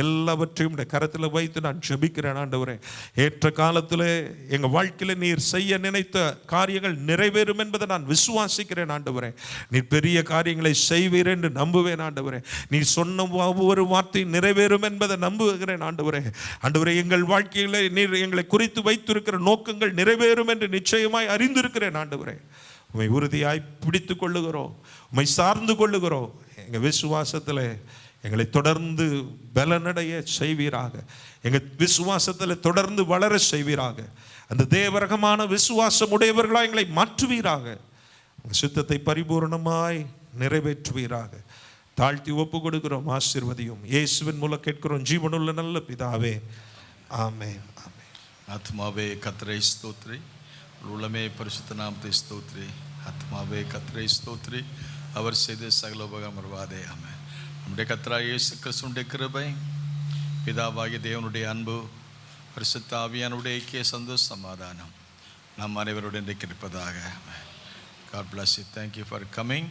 எல்லாவற்றையும் கரத்தில் வைத்து நான் ஜெபிக்கிறேன். ஆண்டவரே, ஏற்ற காலத்தில் எங்கள் வாழ்க்கையில் நீர் செய்ய நினைத்த காரியங்கள் நிறைவேறும் என்பதை நான் விசுவாசிக்கிறேன். ஆண்டவரே, நீர் பெரிய காரியங்களை செய்வீர் என்று நம்புவேன். ஆண்டவரே, நீர் சொன்ன ஒவ்வொரு வார்த்தையும் நிறைவேறும் என்பதை நம்புகிறேன். ஆண்டவரே, ஆண்டவரே, எங்கள் வாழ்க்கையில் நீர் எங்களை குறித்து வைத்திருக்கிற நோக்கங்கள் நிறைவேறும் என்று நிச்சயமாய் அறிந்திருக்கிறேன். ஆண்டவரே, உம்மை உறுதியாய் பிடித்து கொள்ளுகிறோம், உம்மை சார்ந்து கொள்ளுகிறோம். எங்கள் விசுவாசத்தில் எங்களை தொடர்ந்து பலனடைய செய்வீராக. எங்கள் விசுவாசத்தில் தொடர்ந்து வளர செய்வீராக. அந்த தேவரகமான விசுவாசம் உடையவர்களாக எங்களை மாற்றுவீராக. உங்கள் சித்தத்தை பரிபூர்ணமாய் நிறைவேற்றுவீராக. தாழ்த்தி ஒப்பு கொடுக்கிறோம், ஆசீர்வதியும். இயேசுவின் மூலம் கேட்கிறோம் ஜீவனுள்ள நல்ல பிதாவே, ஆமென். ஆமென். ஆத்மாவே கர்த்தரை ஸ்தோத்திரி, உள்ளமே பரிசுத்த நாமத்தை ஸ்தோத்திரி. ஆத்மாவே கர்த்தரை ஸ்தோத்திரி, அவர் செய்த சகல உபகாரம் மறவாதே. ஆமென். நம்முடைய கர்த்தராகிய இயேசு கிறிஸ்துவின் கிருபை, பிதாவாகிய தேவனுடைய அன்பு, பரிசுத்த ஆவியானுடைய ஐக்கிய சந்தோஷ சமாதானம் நம் அனைவருடன் இருப்பதாக. God bless you. Thank you for coming.